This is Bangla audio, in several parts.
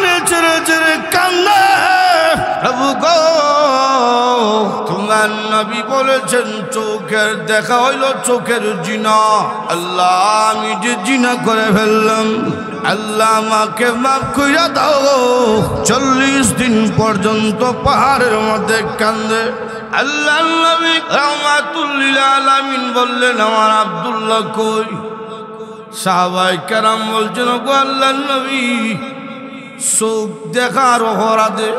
পানি ছেড়ে ছেড়ে কান্দে প্রভু গো তোমার নবী বলেছেন চোখের দেখা হইল চোখের জিনা আল্লাহ আমি যে জিনা করে ফেললাম আল্লাহ আমাকে মাফ কইরা দাও 40 দিন পর্যন্ত পাহাড়ের মধ্যে কান্দে আল্লাহ নবী রাহমাতুল লিল আলামিন বললেন আমার আব্দুল্লাহ কই সাহাবায়ে কেরাম বলছেন গো আল্লাহর নবী চোখ দেখার অপরাধে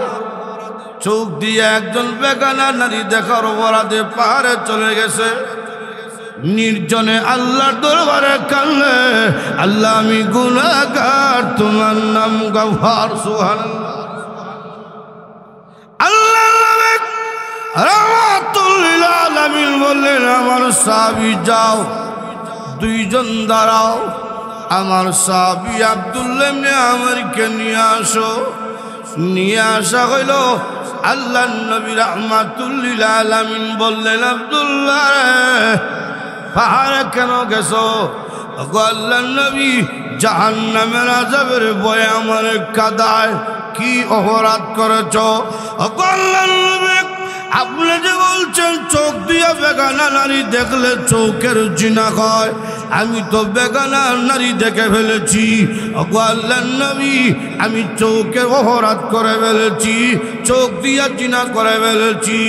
চোখ দিয়ে একজন বেগানা নারী দেখার অপরাধে পাহাড়ে চলে গেছে নির্জনে আল্লাহর দরবারে কাঁদলে আল্লাহ আমি গুনাহগার তোমার নাম গফার সুবহানাল্লাহ আল্লাহ রাহমাতুল লিল আলামিন বললেন আমার সাহাবী যাও দুইজন দাঁড়াও আমার সাহাবী আব্দুল্লাহ ইবনে আমরকে নিয়ে আসা হইল আল্লাহর নবী রাহমাতুল লিল আলামিন বললেন আব্দুল্লাহ পাহাড়ে কেন গেছো গো আল্লাহর নবী জাহান্নামের আযাবের ভয়ে আমার কাদায় কি অপরাধ করেছো গো আল্লাহর নবী আপনি যে বলছেন চোখ দিয়ে বেগানা নারী দেখলে চোখের জিনা হয় আমি তো বেগানা নারী দেখে ফেলেছি ওগো আল্লাহর নবী আমি চোখের অপরাধ করে ফেলেছি চোখ দিয়ে জিনা করে ফেলেছি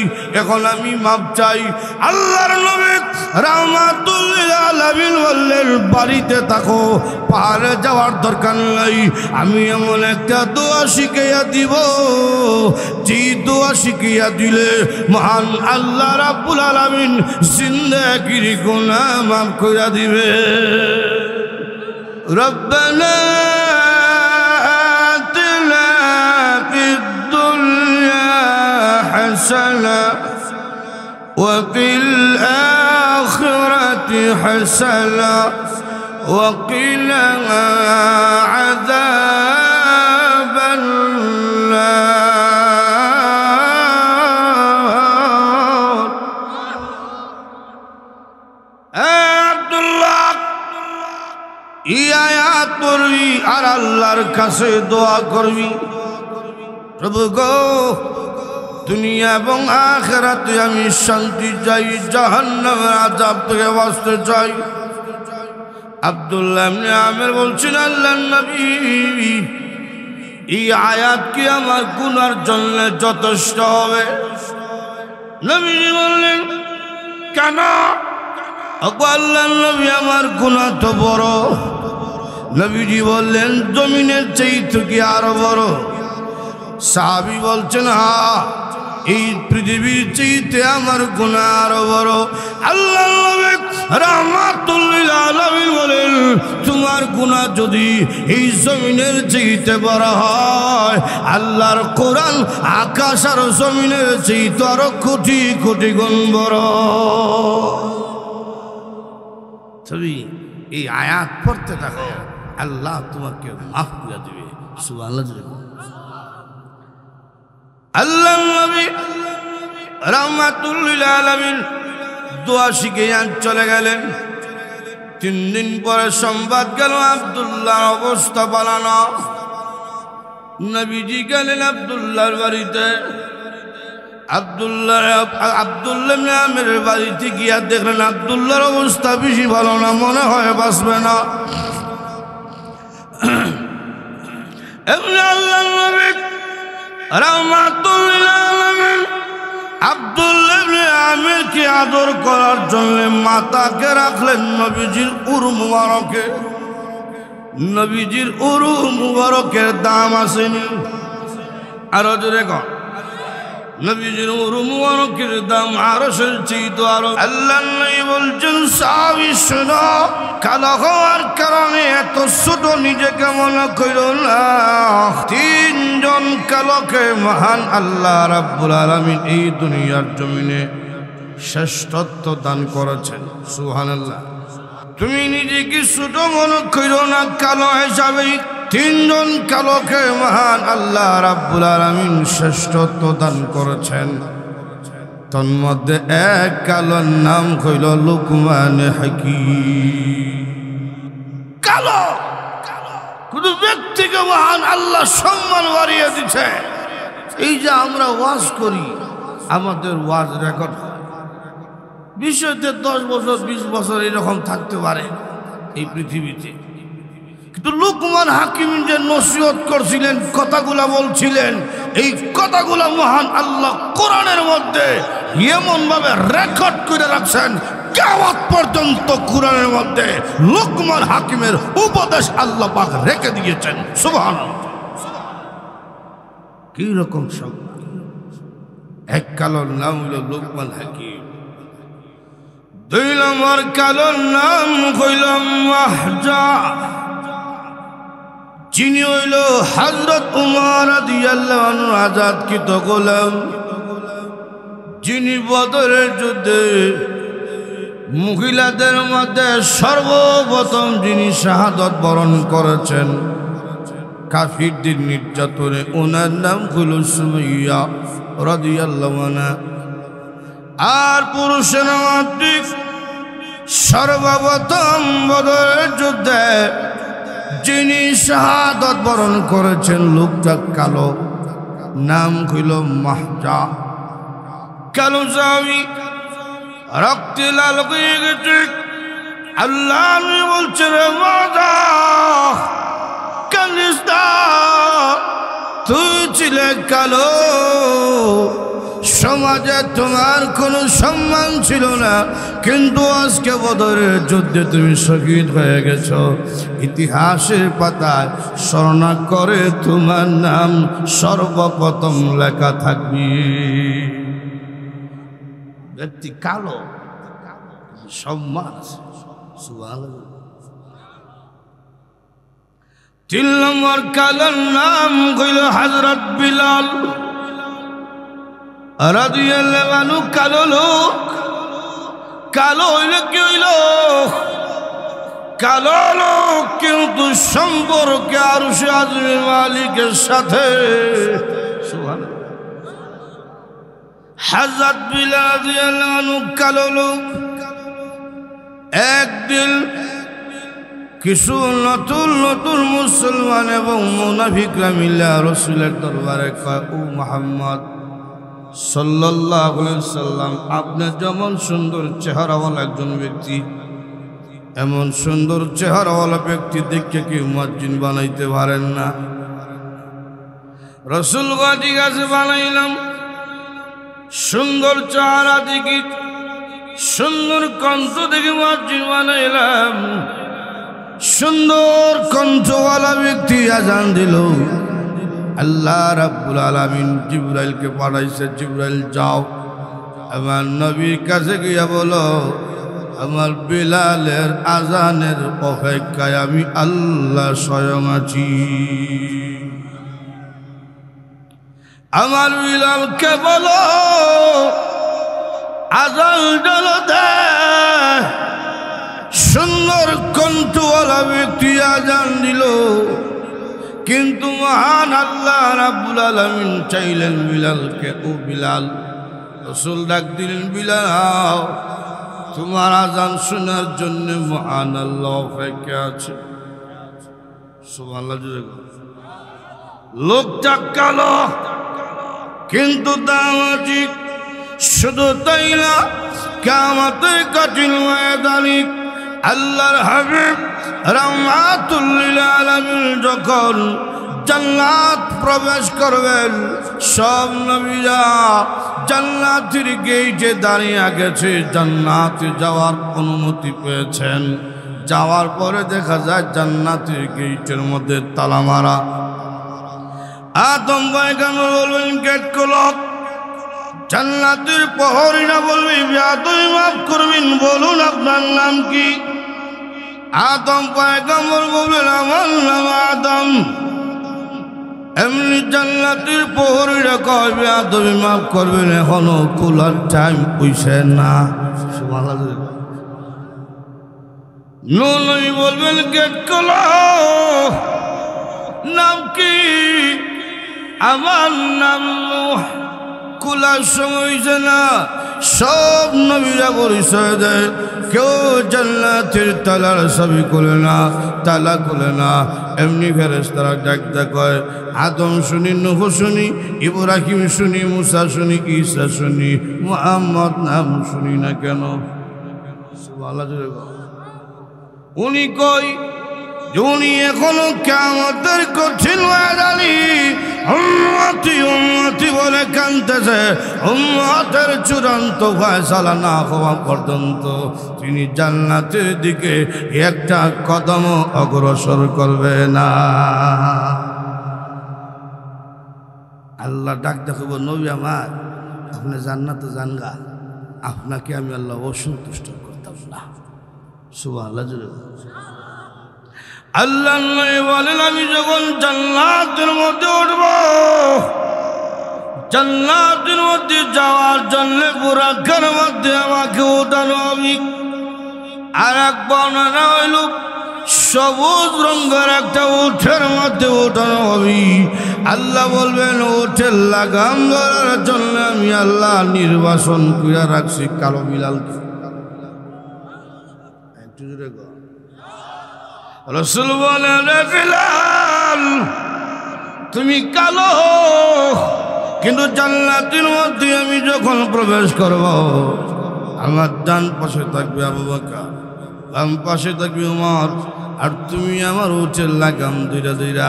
এখন আমি মাপ চাই আল্লাহর নবী রাহমাতুল লিল আলামিন বললেন বাড়িতে থাকো পাহাড়ে যাওয়ার দরকার নাই আমি এমন একটা দোয়া শিখিয়ে দিব যে দোয়া শিখিয়ে দিলে মহান আল্লাহ রাব্বুল আলামিন জিন্দেগির গুনাহ মাফ করে দিবে রব্বানা আতিনা ফিদ দুনিয়া হাসানা ওয়া ফিল আখিরাতি হাসানা ওয়া কিনা আযাবান আয়াত পড়বি আর আল্লাহর কাছে দোয়া করবি প্রভু গো দুনিয়া এবং আখিরাতে আমি শান্তি চাই জাহান্নামের আযাব থেকে বাঁচতে চাই আব্দুল্লাহ ইবনে আমির বলছেন আল্লাহর নবী এই আয়াত কি আমার গুনার জন্য যথেষ্ট হবে নবীজি বললেন কেন আল্লাহর নবী আমার গুনাহ তো বড় নবীজি বললেন জমিনের চাইতে কি আরো বড় সাহাবী বলছেন হ্যাঁ এই পৃথিবীর চাইতে আমার গুনাহ আরো বড় আল্লাহর নবী রাহমাতুল লিল আলামিন বলেন তোমার গুনাহ যদি এই জমিনের চাইতে বড় হয় আল্লাহর কোরআন আকাশ আর জমিনের চাইতে আরো কোটি কোটি গুণ বড় ছবি এই আয়াত পড়তে থাকো আল্লাহ তোমাকে মাফ করে দিবে সুবহানাল্লাহ আল্লাহর নবী রাহমাতুল লিল আলামিন দোয়া শিখে চলে গেলেন 3 দিন পরে সংবাদ গেল আব্দুল্লাহর অবস্থা ভালো না নবীজি গেলেন আব্দুল্লাহর বাড়িতে আব্দুল্লাহ ইবনে আমিরের বাড়িতে গিয়া দেখলেন আব্দুল্লাহর অবস্থা বেশি ভালো না মনে হয় বাঁচবে না আল্লাহর নবী রাহমাতুল লিল আলামিন আব্দুল্লাহ ইবনে আমিরকে আদর করার জন্য মাথাকে রাখলেন নবীজির উরু মুবারকে নবীজির উরু মুবারকের দাম আসেনি আরো জোরে কর নবীজির উরু মুবারকের দাম আরশের চেয়ে আরো আল্লাহর নবী বলছেন সাহাবী শোনো কালো হওয়ার কারণে এত ছোট নিজেকে মনে করো না 3 জন কালোকে মহান আল্লাহ রাব্বুল আলামিন এই দুনিয়ার জমিনে শ্রেষ্ঠত্ব দান করেছেন সুবহানাল্লাহ তুমি নিজেকে ছোট মনে করো না কালো হিসাবে 3 জন কালোকে মহান আল্লাহ রাব্বুল আলামিন শ্রেষ্ঠত্ব দান করেছেন তন্মধ্যে এক কালোর নাম হইল লুকমান হাকিম কালো কোনো ব্যক্তিকে মহান আল্লাহ সম্মান বাড়িয়ে দিচ্ছে। এই যে আমরা ওয়াজ করি, আমাদের ওয়াজ রেকর্ড হয়, বিষয়তে 10 বছর 20 বছর এরকম থাকতে পারে এই পৃথিবীতে। কিন্তু লুকমান হাকিম যে নসিহত করছিলেন, কথাগুলা বলছিলেন, এই কথাগুলা মহান আল্লাহ কোরআনের মধ্যে এমন ভাবে রেকর্ড করে রাখছেন, কিয়ামত পর্যন্ত কোরআনের মধ্যে লুকমান হাকিমের উপদেশ আল্লাহ পাক রেখে দিয়েছেন। সুবহানাল্লাহ। কি রকম সব এক কালোর নাম হইল লুকমান হাকিম, 2 নম্বর কালোর নাম হইল মাহজা, যিনি হইল হযরত উমর রাদিয়াল্লাহু আনহু আজাদকৃত গোলাম, যিনি বদরের যুদ্ধে মহিলাদের মধ্যে সর্বপ্রথম যিনি শাহাদত বরণ করেছেন কাফিরদের নির্যাতনে। ওনার নাম হইল সুমাইয়া রাদিয়াল্লাহু আনহা। আর পুরুষের মধ্যে সর্বপ্রথম বদরের যুদ্ধে যিনি শাহাদত বরণ করেছেন, লোকটা কালো, নাম হইল মাহজা। কালো সাহাবী, রক্তে লাল হয়ে গেছে। আল্লাহ বলছে, রে মাহজা কালিস না, তুই ছিলে কালো, সমাজে তোমার কোনো সম্মান ছিল না, কিন্তু আজকে বদরের যুদ্ধে তুমি শহীদ হয়ে গেছো। ইতিহাসের পাতায় স্মরণ করে তোমার নাম সর্বপ্রথম লেখা থাকবে। ব্যক্তি কালো, সম্মান আছে। সুবহানাল্লাহ। 3 নম্বর কালোর নাম হইল হযরত বিলাল রাদিয়াল্লাহু আনহু। কালো লোক, কালো হইল কি হইল? কালো লোক, কিন্তু সম্পর্কে আরশে আযমের মালিকের সাথে। সুবহানাল্লাহ। হযরত বিলাল রাদিয়াল্লাহু আনহু কালো লোক। একদিন কিছু নতুন নতুন মুসলমান এবং মুনাফিকরা মিলে রাসূলের দরবারে কয়, ও মুহাম্মদ সাল্লাল্লাহু আলাইহি ওয়াসাল্লাম, আপনি যেমন সুন্দর চেহারাওয়ালা একজন ব্যক্তি, এমন সুন্দর চেহারাওয়ালা ব্যক্তি দেখে কি মুয়াজ্জিন বানাইতে পারেন না? রাসূল গাদি গাছে বানাইলাম। সুন্দর চেহারা দেখি, সুন্দর কণ্ঠ দেখে মুয়াজ্জিন বানাইলাম। সুন্দর কণ্ঠওয়ালা ব্যক্তি আজান দিল। আল্লাহ রাব্বুল আলামিন জিবরাইলকে পাঠাইছে, জিবরাইল যাও আমার নবীর কাছে গিয়া বলো, আমার বিলালের আজানের অপেক্ষায় আমি আল্লাহ স্বয়ং আছি। আমার বিলালকে বলো আজান জ্বলতে। সুন্দর কণ্ঠওয়ালা ব্যক্তি আজান দিল, কিন্তু মহান আল্লাহ রাব্বুল আলামিন চাইলেন বিলালকে, ও বিলাল। রাসূল ডাক দিলেন, বিলাল তোমার আজান শোনার জন্য মহান আল্লাহ অপেক্ষা আছে। সুবহানাল্লাহ। লোকটা কালো কিন্তু দামাজিক। শুধু তাই না, কিয়ামতের কঠিন ময়দানে আল্লাহর হাবিব রাহমাতুল লিল আলামিন যখন জান্নাত প্রবেশ করবেন, সব নবীরা জান্নাতের গেটে দাঁড়িয়ে গেছে, জান্নাতে যাওয়ার অনুমতি পেয়েছেন। যাওয়ার পরে দেখা যায় জান্নাতের গেটের মধ্যে তালা মারা। আদম পয়গম্বর বলবেন, গেট খোলো। জান্নাতের প্রহরীরা বলবে, বেয়াদবি মাফ করবেন, বলুন আপনার নাম কি? আদম পয়গম্বর বললেন, আমার নাম আদম। এমনি জান্নাতের প্রহরীরা কয়, বেয়াদবি মাফ করবেন, এখনো খোলার টাইম হইছে না। সুবহানাল্লাহ। নবী বলবেন, গেট খোলো। নাম কি? আমার নাম নূহ। খোলার সময় হইছে না। সব নবীরা পরিচয় দেয়, কেউ জান্নাতের তালার চাবি খুলে না, তালা খুলে না। এমনি ফেরেশতারা ডাকতে কয় আদম শুনি, নূহ শুনি, ইব্রাহিম শুনি, মুসা শুনি, ঈসা শুনি, মুহাম্মদ নাম শুনি না কেন? সুবহানাল্লাহ। উনি কই উনি এখনো কিয়ামতের কঠিন ময়দানে উম্মতি উম্মতি বলে কাঁদতেছে। উম্মতের চূড়ান্ত ফয়সালা না হওয়া পর্যন্ত তিনি জান্নাতের দিকে একটা কদম অগ্রসর করবে না। আল্লাহ ডাক দেখব, নবী আমার, আপনি জান্নাতে যান গা, আপনাকে আমি আল্লাহ অসন্তুষ্ট করতাম না। সুবহানাল্লাহ। আল্লাহ নবী বলেন, আমি যখন জান্নাতের মধ্যে উঠব, জান্নাতের মধ্যে যাওয়ার জন্য বুরাকের মধ্যে আমাকে উঠানো হবে। আর এক বর্ণনা হইল সবুজ রঙের একটা উঠের মধ্যে উঠানো হবে। আল্লাহ বলবেন, উঠের লাগাম ধরার জন্য আমি আল্লাহ নির্বাচন করে রাখছি কালো বিলালকে। একটু জোরে গো। রাসূল বলেন, রে বিলাল, তুমি কালো, কিন্তু জান্নাতের মধ্যে আমি যখন প্রবেশ করব, আমার ডান পাশে থাকবে আবু বকর, বাম পাশে থাকবে ওমর, আর তুমি আমার উঠের লাগাম দুইটা দুইটা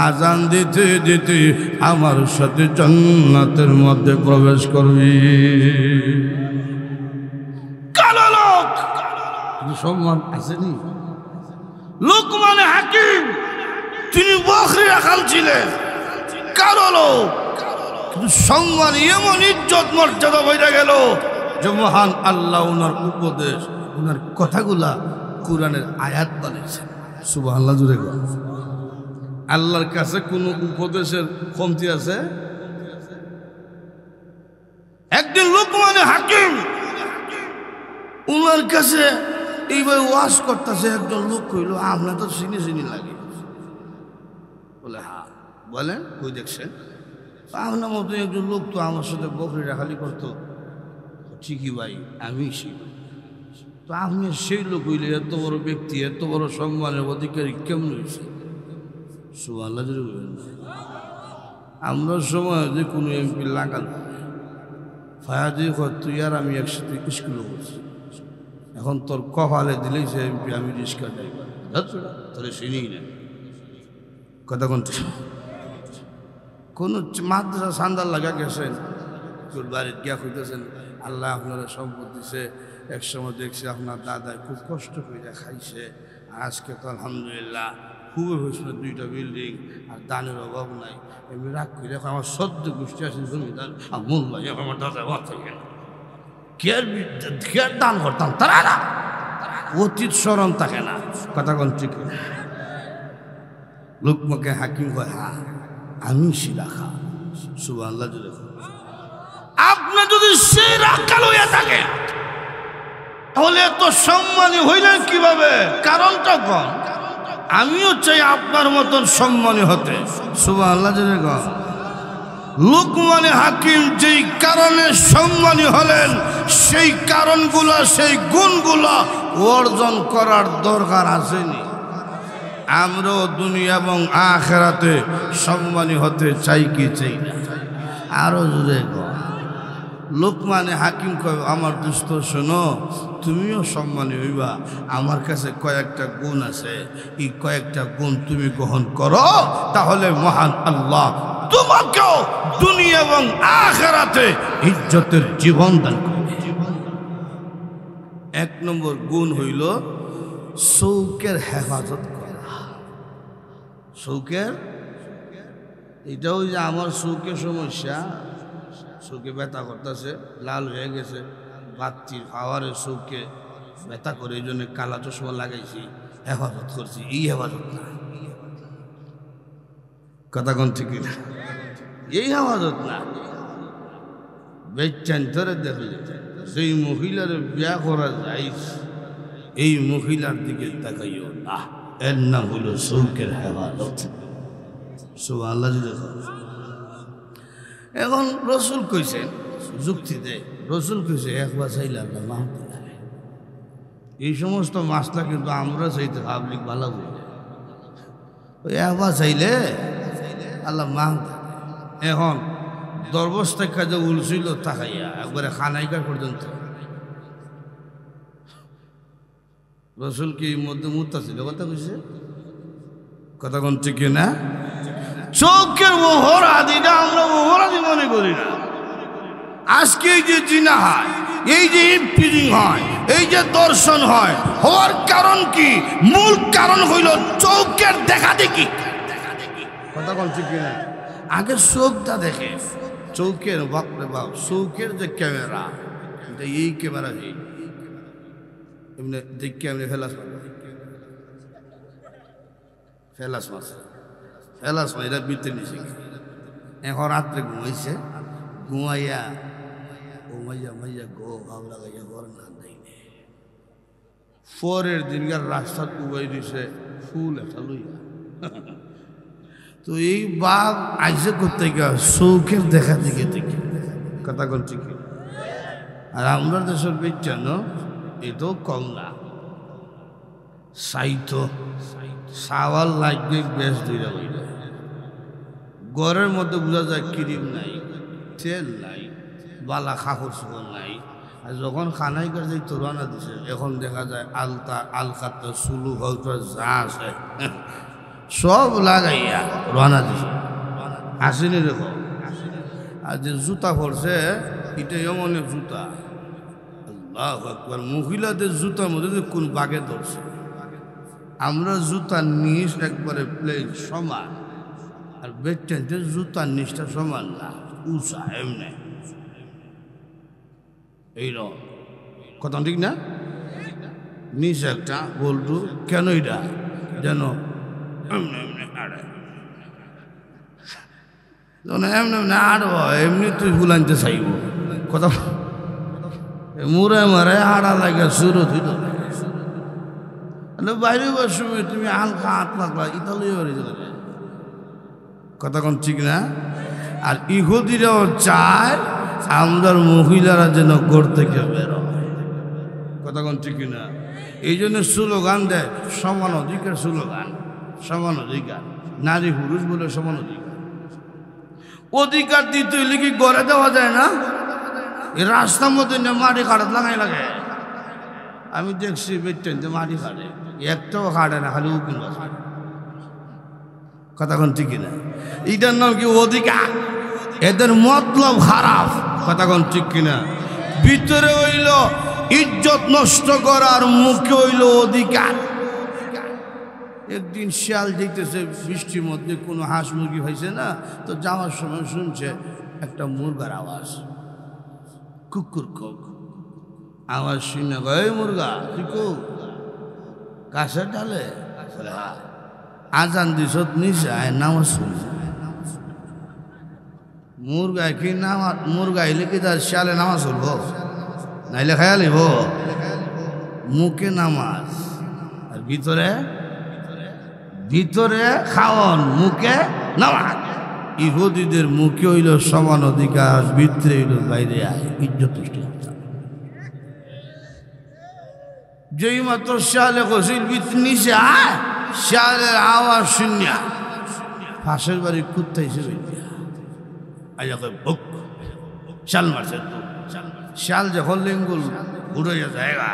আজান দিতে দিতে আমার সাথে জান্নাতের মধ্যে প্রবেশ করবি। কালো লোক, সম্মান আসেনি? লোকমান হাকিম, তিনি বকরি রাখাল ছিলেন, কালো লোক, কিন্তু সম্মান এমন ইজ্জত মর্যাদা হয়ে গেল যে মহান আল্লাহ ওনার উপদেশ, ওনার কথাগুলা কোরআনের আয়াত বানিয়েছেন। সুবহানাল্লাহ জুড়ে গো। আল্লাহর কাছে কোনো উপদেশের কমতি আছে? একদিন লোকমান হাকিম ওনার কাছে এইভাবে ওয়াজ করতেছে, একজন লোক কইল, আপনার তো চিনি চিনি লাগে। বলে, হ্যাঁ বলেন, কই দেখছেন? আপনার মতো একজন লোক তো আমার সাথে বকরি রাখালি করতো। ঠিকই ভাই, আমি সেই। তো আপনি সেই লোক হইলে এত বড় ব্যক্তি, এত বড় সম্মানের অধিকারী কেমন হয়েছে? সুবহানাল্লাহ। আমরা সময় যে কোনো এমপি লাগাল ফায়াদি তুই আর আমি একসাথে স্কুলে বলছি, এখন তোর কপালে দিলেই সে এমপি, আমি রিস্কা ড্রাইভার, তাহলে চিনিই না। কথা কোনটা? কোন মাদ্রাসা সান্দার লাগা গেছেন, তোর বাড়ির গিয়া খুঁজতেছেন, আল্লাহ আপনারা সম্পদ দিছে, একসময় দেখছি আপনার দাদায় খুব কষ্ট করে খাইছে, আজকে তো আলহামদুলিল্লাহ খুবই হয়েছিল, 2টা বিল্ডিং, আর দানের অভাব নাই। এমনি রাগ করে দেখো আমার সদ্য গোষ্ঠী আছে জমিদার, আর মূল ভাই আমার দাদা থাকে না, কে দান করতাম তারা অতীত স্মরণ থাকে না। কথা কোন ঠিক? লোকমাকে হাকিম কয়, হ্যাঁ আমি শিলা খা। সুবহানাল্লাহ। আপনি যদি সেই রাখাল হইয়া থাকে তাহলে এত সম্মানী হইলেন কিভাবে? কারণটা কোন? আমিও চাই আপনার মতন সম্মানী হতে। সুবহানাল্লাহ। লোকমান হাকিম যেই কারণে সম্মানী হলেন, সেই কারণগুলা, সেই গুণগুলা অর্জন করার দরকার আসেনি। আমরাও দুনিয়া এবং আখিরাতে সম্মানী হতে চাই কি চাই না? আরো জোরে গো। লোকমানে হাকিম কয়, আমার দোস্ত শোনো, তুমিও সম্মানী হইবা, আমার কাছে কয়েকটা গুণ আছে, এই কয়েকটা গুণ তুমি গ্রহণ করো, তাহলে মহান আল্লাহ তোমাকেও দুনিয়া এবং আখিরাতে ইজ্জতের জীবন দান করবে। 1 নম্বর গুণ হইল শৌকের হেফাজত করা। শৌকের, এটা ওই যে আমার শৌকের সমস্যা, শৌকে ব্যথা করতেছে, লাল হয়ে গেছে, বাতির পাওয়ারের শৌকে ব্যথা করে, এই জন্য কালা চশমা লাগাইছি, হেফাজত করছি। এই হেফাজত না, কথা কোন ঠিক না? এই হেফাজত না। বেচান ধরে দেখলে সেই মহিলার বিয়া করা যায়, এই মহিলার দিকে তাকাইও না, এর নাম হলো শৌকের হেফাজত। সুবহানাল্লাহ। এখন রসুল কইছেন, যুক্তি দেয়, রসুল কইছে একবার চাইলে আল্লাহ মাফ করে দেবে। এই সমস্ত মাসলা কিন্তু আমরা চাইতে পাবলিক ভালো বুঝে, ওই একবার চাইলে আল্লাহ মাহ এখন দরবস থেকে যে উলছিল তাকাইয়া একবারে খানাইকার পর্যন্ত রসুল কি মধ্যে মুত্তা ছিল কথা কইছে কথা কোন ঠিক না চোখের মোহরাদিটা আমরা মোহরাদি মনে করি না আজকে এই যে জিনা হয় এই যে ইমপ্রিজিং হয় এই যে দর্শন হয় হওয়ার কারণ কি মূল কারণ হইল চোখের দেখা দেখি কথা কোন ঠিক না আগে চোখটা দেখে চৌকের বাপরে বাপ চৌকের যে ক্যামেরা এটা এই ক্যামেরা এমনি দেখে এমনি ফেলাস মাছ এটা বিতে নিছে এখন রাত্রে ঘুমাইছে ঘুমাইয়া মাইয়া গো ভাব লাগাইয়া ঘর না দেয় পরের দিনকার রাস্তা উবাই দিছে ফুল একটা লইয়া তো এই বাঘ আইসে করতে গিয়ে চৌকের দেখা দিকে দেখি কথা কোন ঠিক আর আমরা দেশের বেচান এটাও কম না সাইতো সাওয়াল লাগবে বেশ দুইটা বইটা ঘরের মধ্যে বোঝা যায় ক্রিম নাই তেল নাই বালা খাকর সুগর নাই আর যখন খানাই কাছে তোরানা দিছে এখন দেখা যায় আলকাতা সুলু হয়তো যা আছে সব লাগাইয়া রানা দিছে আসেনি দেখো আর যে জুতা পড়ছে এটা এমন জুতা আল্লাহু আকবার মহিলাদের জুতার মধ্যে কোন বাগে ধরছে আমরা জুতার নিচ একবারে প্লেন সমান আর বেচানদের জুতার নিচটা সমান না উঁচা এমনি এইরকম কথা ঠিক না নিচ একটা বলটু কেন এটা যেন এমনি আড়ে এমনি আড়ব এমনি তুই বুলানতে চাইব কথা মুড়ে মারে আড়া লাগে শুরু তুই তো বাইরে বসবে তুমি হালকা হাত লাগলা ইতালি কথা কোন ঠিক না আর ইহুদিরাও চায় আমাদের মহিলারা যেন গড় থেকে বেরোয় কথা কোন ঠিক না এই জন্য স্লোগান দেয় সমান অধিকার স্লোগান সমান অধিকার নারী পুরুষ বলে সমান অধিকার অধিকার দিতে হইলে কি গড়ে দেওয়া যায় না এই রাস্তার মধ্যে মাটি কাটাত লাগাই লাগে আমি দেখছি বেটেন যে মাটি কাটে একটাও কাটে না খালি উকিল কথা কোন ঠিক না এটার নাম কি অধিকার এদের মতলব খারাপ কথা কোন ঠিক কিনা ভিতরে হইল ইজ্জত নষ্ট করার মুখে হইল অধিকার একদিন শিয়াল যেতেছে বৃষ্টির মধ্যে কোনো হাঁস মুরগি হয়েছে না তো যাওয়ার সময় শুনছে একটা মুরগার আওয়াজ কুকুর কক আওয়াজ শুনে গয় মুরগা তুই কুক কাছে ডালে আজান দিছত নিচে আয় নামাজ শুনছে মুরগায় কি নামাজ মুরগা এলে কি তার শিয়ালে নামাজ হলব নাইলে খেয়ালিব মুখে নামাজ আর ভিতরে ভিতরে খাওয়ন মুখে নামাজ ইহুদিদের মুখে হইল সমান অধিকার ভিতরে হইল বাইরে আয় ইজ্জত যেই মাত্র শিয়ালে কষিল নিচে আয় শিয়ালের আওয়াজ শুনিয়া পাশের বাড়ি কুত্তা হিসেবে শিয়াল মারছে শিয়াল যখন লিঙ্গুল উড়ে জায়গা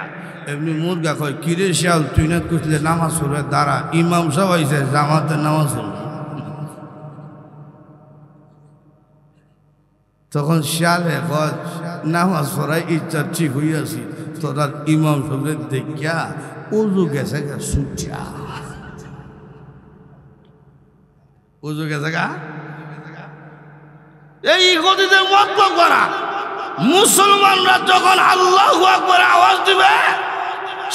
এমনি মুরগা কয় কিরে শিয়াল তুই না কুচলে নামাজ পড়বে দাঁড়া ইমাম সব হয়েছে জামাতের নামাজ পড়বে তখন শিয়ালে কয় নামাজ পড়াই ইচ্ছা ঠিক হইয়াছি তোরার ইমাম সবের দেখিয়া উজু গেছে গা সুচা উজু গেছে গা এই ইহুদিদের মতলব করা মুসলমানরা যখন আল্লাহু আকবার আওয়াজ দিবে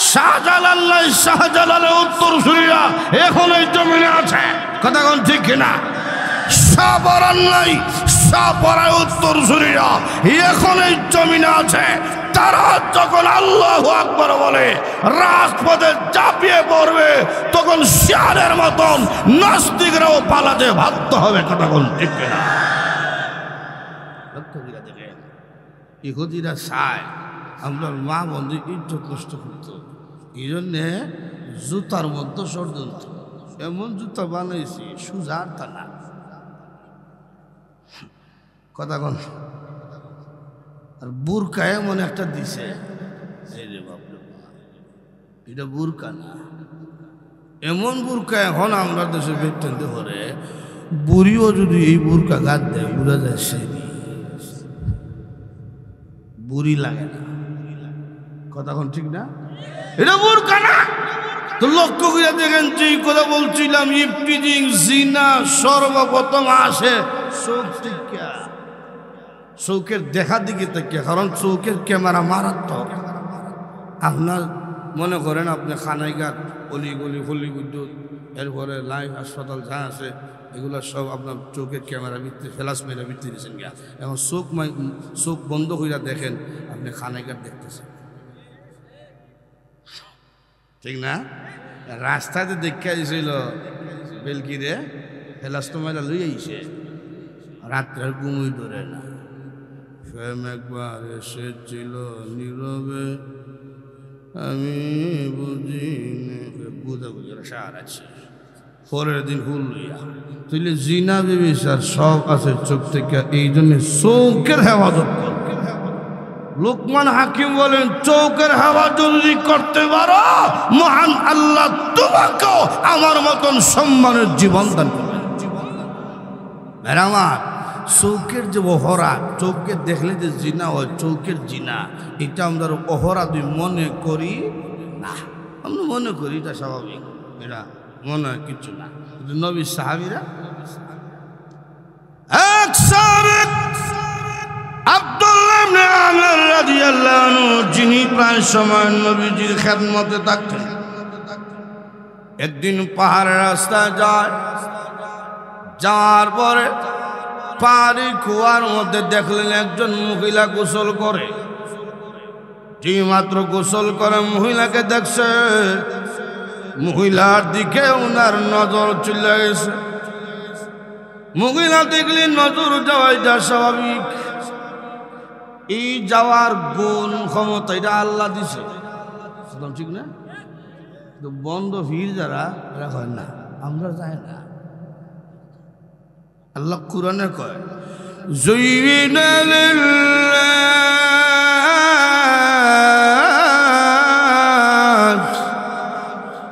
শাহজালালের উত্তরসূরিরা এখন এই জমিনে আছে কথা কোন ঠিক কিনা শাহপরার উত্তরসূরিরা এখন এই জমিনে আছে তারা যখন আল্লাহু আকবার বলে রাজপথে চাপিয়ে পড়বে তখন শিয়ালের মতন নাস্তিকরাও পালাতে বাধ্য হবে কথা কোন ঠিক কিনা ইহুদিরা চায় আমরা মা বন্ধু ইজ্জত নষ্ট করত এই জন্যে জুতার মধ্যে ষড়যন্ত্র এমন জুতা বানাইছি সুজার তা না কথা কোন আর বুরকা এমন একটা দিছে এটা বুরকা না এমন বুরকা এখন আমরা দেশে বেতনতে করে বুড়িও যদি এই বুরকা গাছ দেয় বুড়া যায় সে বুড়ি লাগে না কথা কোন ঠিক না এটা বুরকা না তো লক্ষ্য করে দেখেন যে কথা বলছিলাম ইফটিজিং জিনা সর্বপ্রথম আসে চোখ থেকে চৌকের দেখা দিকে থেকে কারণ চৌকের ক্যামেরা মারাত্মক আপনার মনে করেন আপনি খানাইঘাট অলিগলি হলি বিদ্যুৎ এরপরে লাইফ হাসপাতাল যা আছে এগুলো সব আপনার চৌকের ক্যামেরা ভিত্তি ফ্ল্যাশ মেরা ভিত্তি দিয়েছেন গিয়া এখন চোখ বন্ধ করে দেখেন আপনি খানাইঘাট দেখতেছেন ঠিক না রাস্তাতে দেখা দিয়েছিল বেলকিরে ফ্ল্যাশ তো মেলা লই আইছে রাত্রে ঘুমই ধরে না প্রেম একবার এসেছিল নীরবে আমি বুঝিনি বুঝা বুঝে সার আছে পরের দিন হুল লইয়া তুইলে জিনা বেবি স্যার সব আছে চোখ থেকে এই জন্য চৌকের হেফাজত কর লোকমান হাকিম বলেন চৌকের হেফাজত যদি করতে পারো মহান আল্লাহ তোমাকেও আমার মতন সম্মানের জীবন দান করবেন আমার চৌকের যে অহরা চৌকে দেখলে যে জিনা হয় চৌকের জিনা এটা আমরা অহরা দুই মনে করি না আমরা মনে করি এটা স্বাভাবিক এটা মনে হয় কিছু না নবী সাহাবীরা এক সাহাবী আব্দুল্লাহ ইবনে আমর রাদিয়াল্লাহু আনহু যিনি প্রায় সময় নবীজির খেদমতে থাকতেন একদিন পাহাড়ের রাস্তায় যায় যাওয়ার পরে পাহাড়ি কুয়ার মধ্যে দেখলেন একজন মহিলা গোসল করে যে মাত্র গোসল করে মহিলাকে দেখছে মহিলার দিকে ওনার নজর চলে গেছে মহিলা দেখলে নজর যাওয়াইটা স্বাভাবিক এই যাওয়ার গুণ ক্ষমতা এটা আল্লাহ দিছে ঠিক না বন্ধ ভিড় যারা এরা হয় না আমরা যাই না আল্লাহ কুরআনে কয় যুইনা লিল্লাহ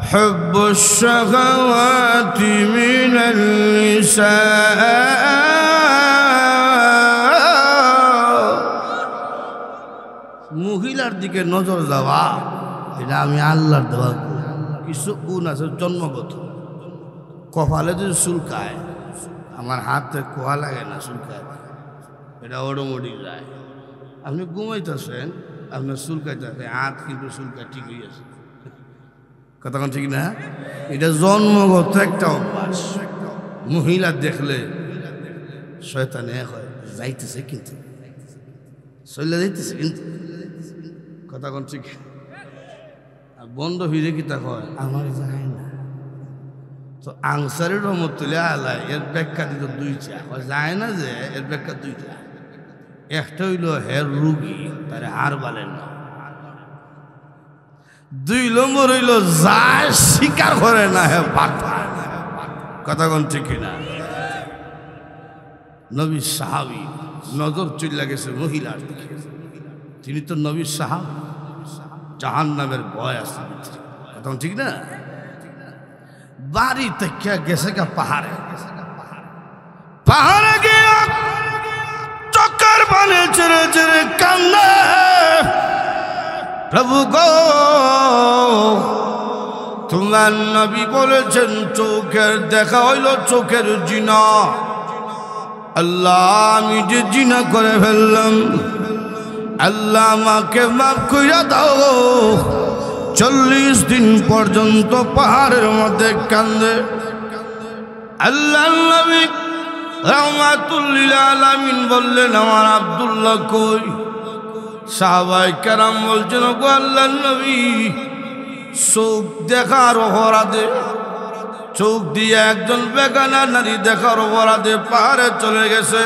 হুব্বুশ শাহাওয়াতি মিনাল নিসা মহিলার দিকে নজর দেওয়া এটা আমি আল্লাহর দেওয়া কিছু গুণ আছে জন্মগত কপালে যদি চুলকায় আমার হাতে কোয়া লাগে না চুলকায় এটা অটোমেটিক যায় আপনি ঘুমাইতেছেন আপনার চুলকাইতে হাত কিন্তু চুলকায় ঠিক হয়ে আছে কতক্ষণ ঠিক না এটা জন্মগত একটা অভ্যাস মহিলা দেখলে শয়তানে হয় যাইতেছে কিন্তু চলে যাইতেছে কিন্তু কতক্ষণ ঠিক বন্ধ হইলে কি তা হয় আমার যায় না তো আনসারের রহমতুল্লাহ আলাই এর ব্যাখ্যা দিত দুইটা যায় না যে এর ব্যাখ্যা দুইটা একটা হইল হের রুগী তার হার বালেন না দুই নম্বর হইল যায় স্বীকার করে না হে পাঠা কতক্ষণ ঠিক না নবী সাহাবী নজর চলে গেছে মহিলার দিকে তিনি তো নবী সাহাবী জাহান্নামের ভয় আছে কতক্ষণ ঠিক না বাড়ি থেকে গেছে গা পাহাড়ে পাহাড়ে গিয়ে চক্কর পানি ছেড়ে ছেড়ে কান্দে প্রভু গো তোমার নবী বলেছেন চোখের দেখা হইল চোখের জিনা আল্লাহ আমি যে জিনা করে ফেললাম আল্লাহ আমাকে মাফ কইরা দাও 40 দিন পর্যন্ত পাহাড়ের মধ্যে কান্দে আল্লাহ নবী রাহমাতুল লিল আলামিন বললেন আমার আব্দুল্লাহ কই সাহাবায়ে কেরাম বলছেন গো আল্লাহর নবী চোখ দেখার অপরাধে চোখ দিয়ে একজন বেগানা নারী দেখার অপরাধে পাহাড়ে চলে গেছে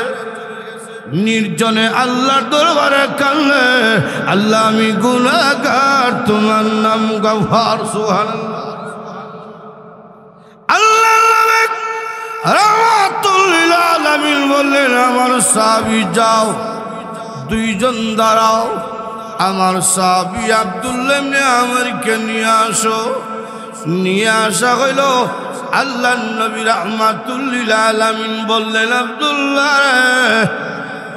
নির্জনে আল্লাহর দরবারে কাঁদলে আল্লাহ আমি গুনাহগার তোমার নাম গফার সুবহানাল্লাহ আল্লাহ আলামিন বললেন আমার সাহাবী যাও দুইজন দাঁড়াও আমার সাহাবী আব্দুল্লাহ ইবনে আমরকে নিয়ে আসো নিয়ে আসা হইল আল্লাহর নবী রাহমাতুল লিল আলামিন বললেন আব্দুল্লাহ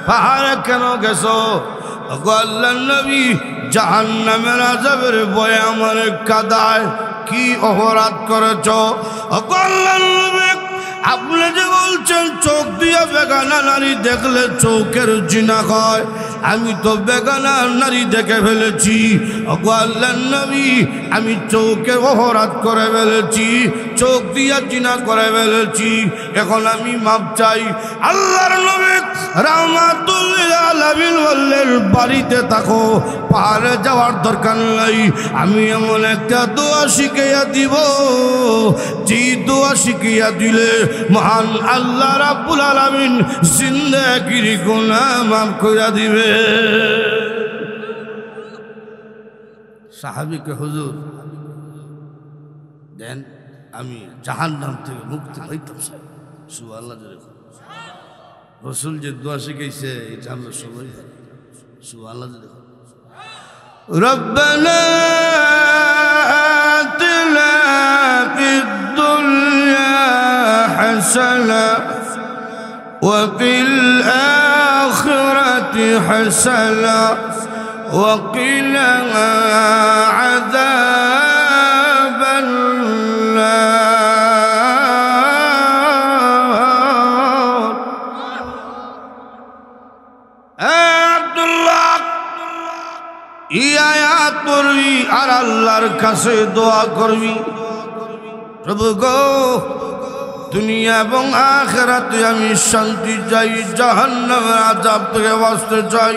পাহাড়ে কেন গেছো ওগো আল্লাহর নবী জাহান্নামের আযাবের ভয়ে আমার কাদায় কি অপরাধ করেছো ওগো আল্লাহর নবী আপনি যে বলছেন চোখ দিয়া বেগানা নারী দেখলে চোখের জিনা হয় আমি তো বেগানা নারী দেখে ফেলেছি ওগো আল্লাহর নবী আমি চোখের অপরাধ করে ফেলেছি চোখ দিয়া জিনা করে ফেলেছি এখন আমি মাপ চাই আল্লাহর নবী রাহমাতুল লিল আলামিন বললেন বাড়িতে থাকো পাহাড়ে যাওয়ার দরকার নাই আমি এমন একটা দোয়া শিখিয়ে দিব যে দোয়া শিখিয়ে দিলে মহান আল্লাহ রাব্বুল আলামিন জিন্দেগির গুনাহ মাফ করে দিবে সাহাবীকে হুজুর দেন আমি জাহান্নাম থেকে মুক্তি পাইতাম সুবহানাল্লাহ রাসূল যে দোয়া শিখাইছে এটা আমরা সবাই জানি সুবহানাল্লাহ রব্বানা আতিনা ফিদ দুনিয়া হাসানা ওয়া ফিল আখিরাতি হাসানা ওয়া কিনা আযাবান আয়াত পড়বি আর আল্লাহর কাছে দোয়া করবি প্রভু গো দুনিয়া এবং আখিরাতে আমি শান্তি চাই জাহান্নামের আযাব থেকে বাঁচতে চাই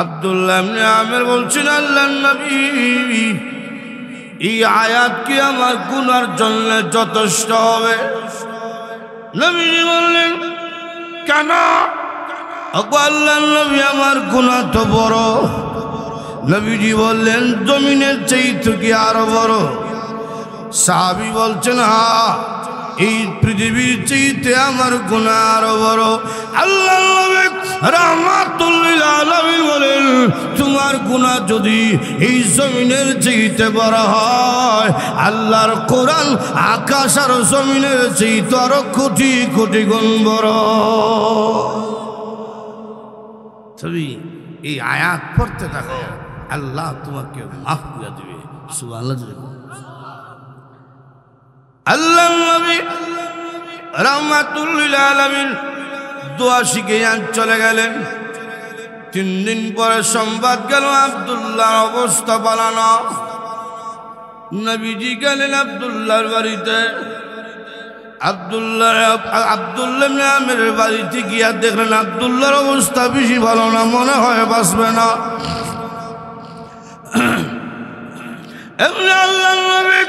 আব্দুল্লাহ ইবনে আমির বলছেন আল্লাহর নবী এই আয়াত কি আমার গুনার জন্য যথেষ্ট হবে নবীজি বললেন কেন ওগো আল্লাহর নবী আমার গুনাহ তো বড় নবীজি বললেন জমিনের চাইতে কি আরো বড় সাহাবী বলছেন হ্যাঁ এই পৃথিবীর চাইতে আমার গুনাহ আরো বড় আল্লাহর নবী রাহমাতুল লিল আলামিন বলেন তোমার গুনাহ যদি এই জমিনের চাইতে বড় হয় আল্লাহর কোরআন আকাশ আর জমিনের চাইতে আরো কোটি কোটি গুণ বড় তবে এই আয়াত পড়তে থাকো আল্লাহ তোমাকে মাফ করে দিবে সুবহানাল্লাহ আল্লাহর নবী রাহমাতুল লিল আলামিন দোয়া শিখে চলে গেলেন 3 দিন পরে সংবাদ গেল আব্দুল্লাহর অবস্থা ভালো না নবীজি গেলেন আব্দুল্লাহর বাড়িতে আব্দুল্লাহ ইবনে আমিরের বাড়িতে গিয়া দেখলেন আব্দুল্লাহর অবস্থা বেশি ভালো না মনে হয় বাঁচবে না এমনি আল্লাহর নবী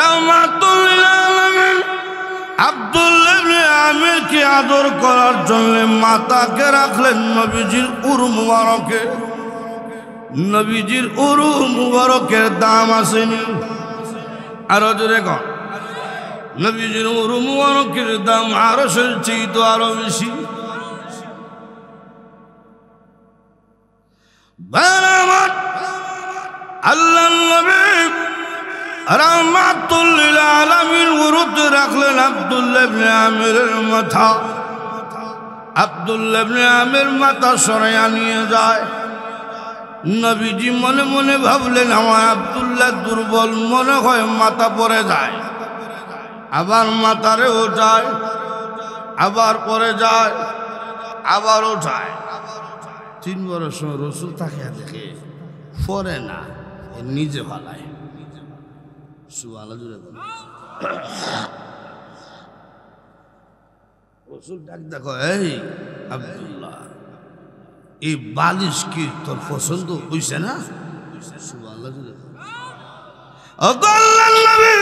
রাহমাতুল লিল আলামিন আব্দুল্লাহ ইবনে আমিরকে আদর করার জন্য মাতাকে রাখলেন নবীজির উরু মুবারকে নবীজির উরু মুবারকের দাম আসেনি আরো জোরে কর নবীজির উরু মুবারকের দাম আরশের চেয়ে আরো বেশি বারামাত আল্লাহর নবী রাহমাতুল লিল আলামিন উরুতে রাখলেন আব্দুল্লাহ ইবনে আমিরের মাথা আব্দুল্লাহ ইবনে আমির মাথা সরাইয়া নিয়ে যায় নবীজি মনে মনে ভাবলেন আমার আব্দুল্লাহ দুর্বল মনে হয় মাথা পড়ে যায় আবার মাথারে ওঠায় আবার পড়ে যায় আবার ওঠায় 3 বছর রাসূল তাকে দেখে পড়ে না নিজে ভালায় সুবহানাল্লাহ রাসূল ডাক দেখো এই আব্দুল্লাহ এই বালিশ কি তোর পছন্দ হইছে না সুবহানাল্লাহ আল্লাহর নবী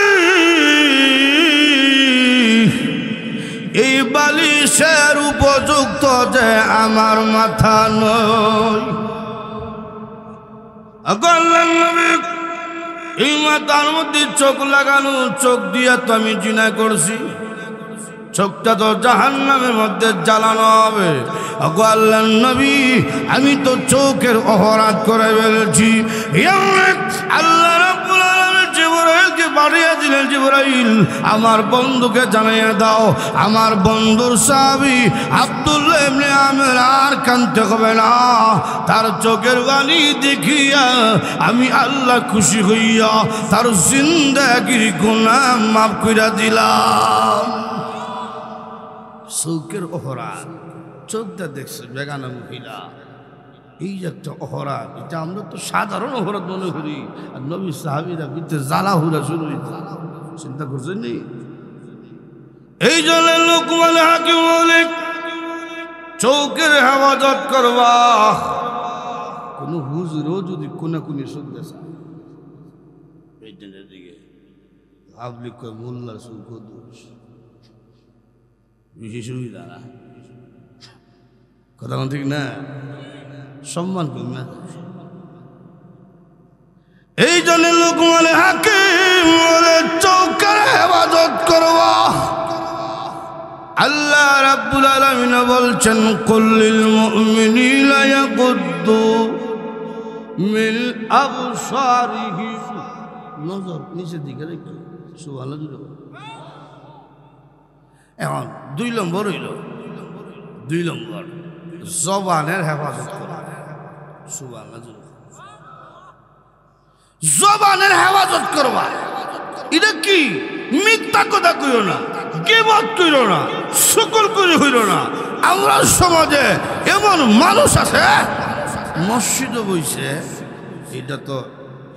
এই বালিশের উপযুক্ত যে আমার মাথা নয় আল্লাহর নবী এই মাথার মধ্যে চোখ লাগানো চোখ দিয়া তো আমি জিনা করছি চোখটা তো জাহান্নামের মধ্যে জ্বালানো হবে। ওগো আল্লাহর নবী, আমি তো চোখের অপরাধ করে ফেলেছি। আল্লাহ রাব্বুল আলামিন জিবরাইলকে পাঠিয়ে দিলেন, জিবরাইল আমার বন্ধুকে জানিয়ে দাও, আমার বন্ধুর সাহাবী আব্দুল্লাহ ইবনে আমের আর কাঁদতে হবে না, তার চোখের পানি দেখিয়া আমি আল্লাহ খুশি হইয়া তার জিন্দেগির গুনাহ মাফ কইরা দিলাম। চোখের অপরাধ, চোখটা দেখছে বেগানা মহিলা, এই যে একটা অপরাধ, এটা আমরা তো সাধারণ অপরাধ মনে করি, আর নবী সাহাবীরা ভিতরে জ্বালা হুরা শুরু হইতে চিন্তা করছেন নি? এই জন্য লোকমান হাকিম বলে চৌকের হেফাজত করবা। কোন হুজুরও যদি কোনা কোনি শুনতে চায় এই দিনের দিকে ভাবলি কয় মোল্লার চৌক দোষ, বেশি সুবিধা না, কথা ঠিক না, সম্মান করি না। এই জন্য লোকমান হাকিম বলে চৌকের হেফাজত করবা। আল্লাহ রাব্বুল আলামিন বলছেন কুল্লিল মুমিনিনা ইয়াগুদ্দু মিন আবসারিহিম, নজর নিচের দিকে রেখে সুবহানাল্লাহ। এখন 2 নম্বর হইল, 2 নম্বর জবানের হেফাজত করা। সুবহানাল্লাহ, জবানের হেফাজত করবা। এটা কি? মিথ্যা কথা কইও না, গীবত কইরো না, শুকর করে হইল না। আমরা সমাজে এমন মানুষ আছে মসজিদে বইছে, এটা তো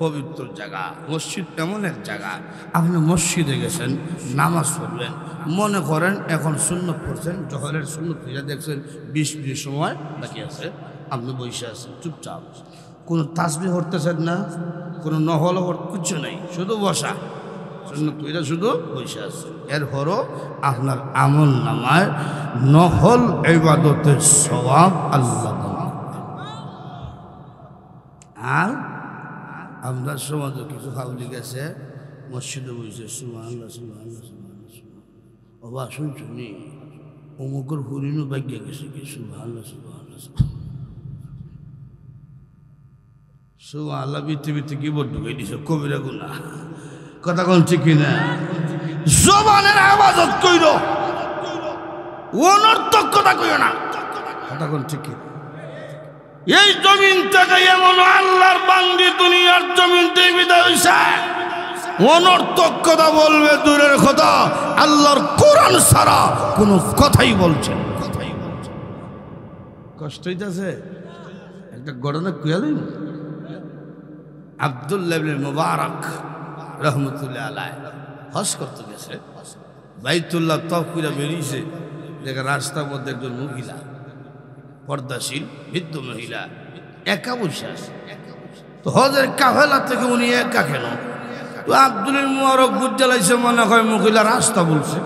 পবিত্র জায়গা, মসজিদ এমন এক জায়গা, আপনি মসজিদে গেছেন নামাজ পড়লেন, মনে করেন এখন সুন্নত পড়ছেন, জহরের সুন্নত পড়ে দেখছেন 20 মিনিট সময় বাকি আছে, আপনি বসে আছেন চুপচাপ, কোনো তাসবিহ পড়তেছেন না, কোনো নহল কিছু নেই, শুধু বসা, সুন্নত শুধু বসে আছে। এরপরও আপনার আমল নামায় নহল ইবাদতের সওয়াব আল্লাহ। আর আপনার সমাজে কিছু হাউলি গেছে মসজিদে বসে সুবহানাল্লাহ সুবহানাল্লাহ সুবহানাল্লাহ, বাবা শুনছুনি অমুকের হরিণও ভাগ্য গেছে কি সুবহানাল্লাহ সুবহানাল্লাহ সুবহানাল্লাহ, পৃথিবীতে কি বল ঢুকে দিছে কবিরা গুনাহ, কথা কোন ঠিক না? জবানের হেফাজত কইরো, অনর্থক কথা কইও না, কথা কোন ঠিক। এই জমিন থেকে এমন আল্লাহর বান্দি দুনিয়ার জমিন থেকে বিদায় হইছে, অনর্থক কথা বলবে দূরের কথা, আল্লাহর কোরআন ছাড়া কোনো কথাই বলছে। কষ্ট হইতেছে। একটা ঘটনা কইয়ালেন, আব্দুল্লাহ ইবনে মুবারক রহমতুল্লাহ আলাইহি হজ করতে গেছে, বাইতুল্লাহ তওয়াফ করে বেরিয়েছে, দেখে রাস্তার মধ্যে একজন মহিলা, পর্দাশীল বৃদ্ধ মহিলা একা বসে আছে। তো হজের কাফেলা থেকে উনি একা কেন? তো আব্দুল মুবারক বুঝালাইছে, মনে হয় মহিলা রাস্তা বলছে,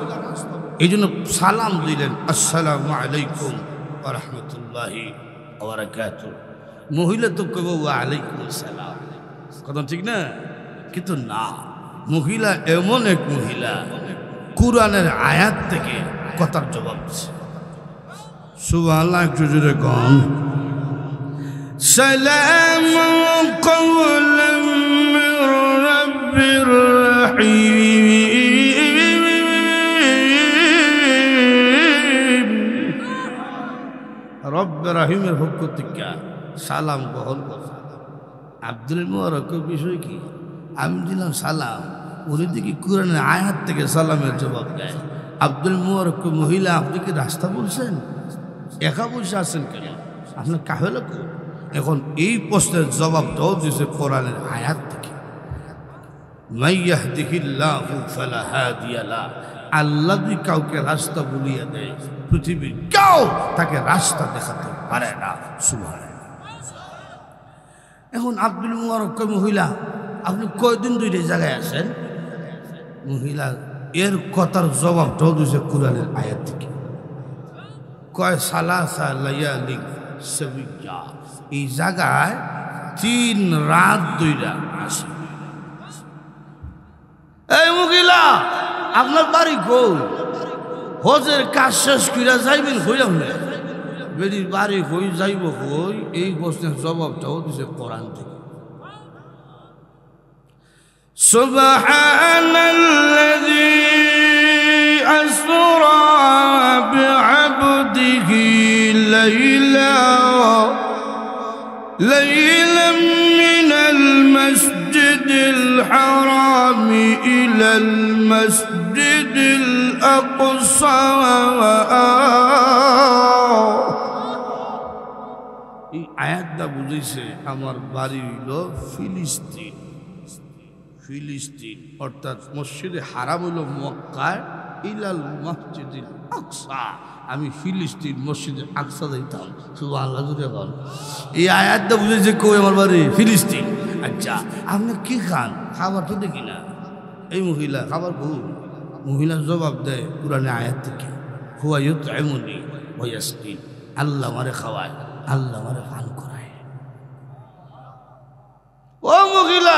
এই জন্য সালাম দিলেন, আসসালামু আলাইকুম ওয়া রাহমাতুল্লাহি ওয়া বারাকাতুহু। মহিলা তো কইব ওয়া আলাইকুম আসসালাম, কথা ঠিক না? কিন্তু না, মহিলা এমন এক মহিলা কুরআনের আয়াত থেকে কথার জবাব দিচ্ছে। সুবহানাল্লাহ, একটু জোরে কোন সালামুন কওলাম মির রাব্বির রহিম। রব্বে রহিমের পক্ষ থেকে সালাম গ্রহণ কর। আব্দুল মুবারকের বিষয় কি? আমি দিলাম সালাম, উনি দেখি কুরআনের আয়াত থেকে সালামের জবাব দেয়। আব্দুল মুবারক মহিলা, আপনি কি রাস্তা বলছেন? একা বসে আছেন কেন? আপনার কাফেলা কই? এখন এই প্রশ্নের জবাবটাও দিয়েছে কোরআনের আয়াত থেকে, মান ইয়াহদিহিল্লাহু ফালা হাদিয়া লাহু। আল্লাহ যদি কাউকে রাস্তা বলিয়ে দেয়, পৃথিবীর কেউ তাকে রাস্তা দেখাতে পারে না। সুবহানাল্লাহ। এখন আব্দুল মুবারক মহিলা, আপনি কয়দিন দুইটা জায়গায় আছেন? মহিলা এর কথার জবাবটাও দিয়েছে কোরআনের আয়াত থেকে, কয় সালাসা লায়ালি সাবিয়া, এই জায়গায় 3 রাত 2 রাত আসে। এই মহিলা, আপনার বাড়ি কই? হজের কাজ শেষ কইরা যাইবেন কইলাম না বেরির বাড়ি কই যাইব কই এই প্রশ্নের জবাবটাও দিছে কোরআন থেকে সুবহানাল্লাযী আসরা বি'আবদিহি লাইলাম মিনাল মাসজিদিল হারাম ইলাল মাসজিদিল আকসা এই আয়াতটা বুঝাইছে আমার বাড়ি হইল ফিলিস্তিন ফিলিস্তিন অর্থাৎ মসজিদে হারাম হইল মক্কায় ইলাল মসজিদুল আকসা আমি ফিলিস্তিন মসজিদে আকসা যাইতাম সুবহানাল্লাহ জুড়ে বল এই আয়াতটা বুঝাইছে কই আমার বাড়ি ফিলিস্তিন আচ্ছা আপনি কি খান খাবার তো দেখি না এই মহিলা খাবার বহু মহিলা জবাব দেয় পুরানে আয়াত থেকে হুয়া ইউতঈমুনি ওয়া ইয়াসকিন আল্লাহ আমারে খাওয়ায় আল্লাহ আমারে পান করায় ও মহিলা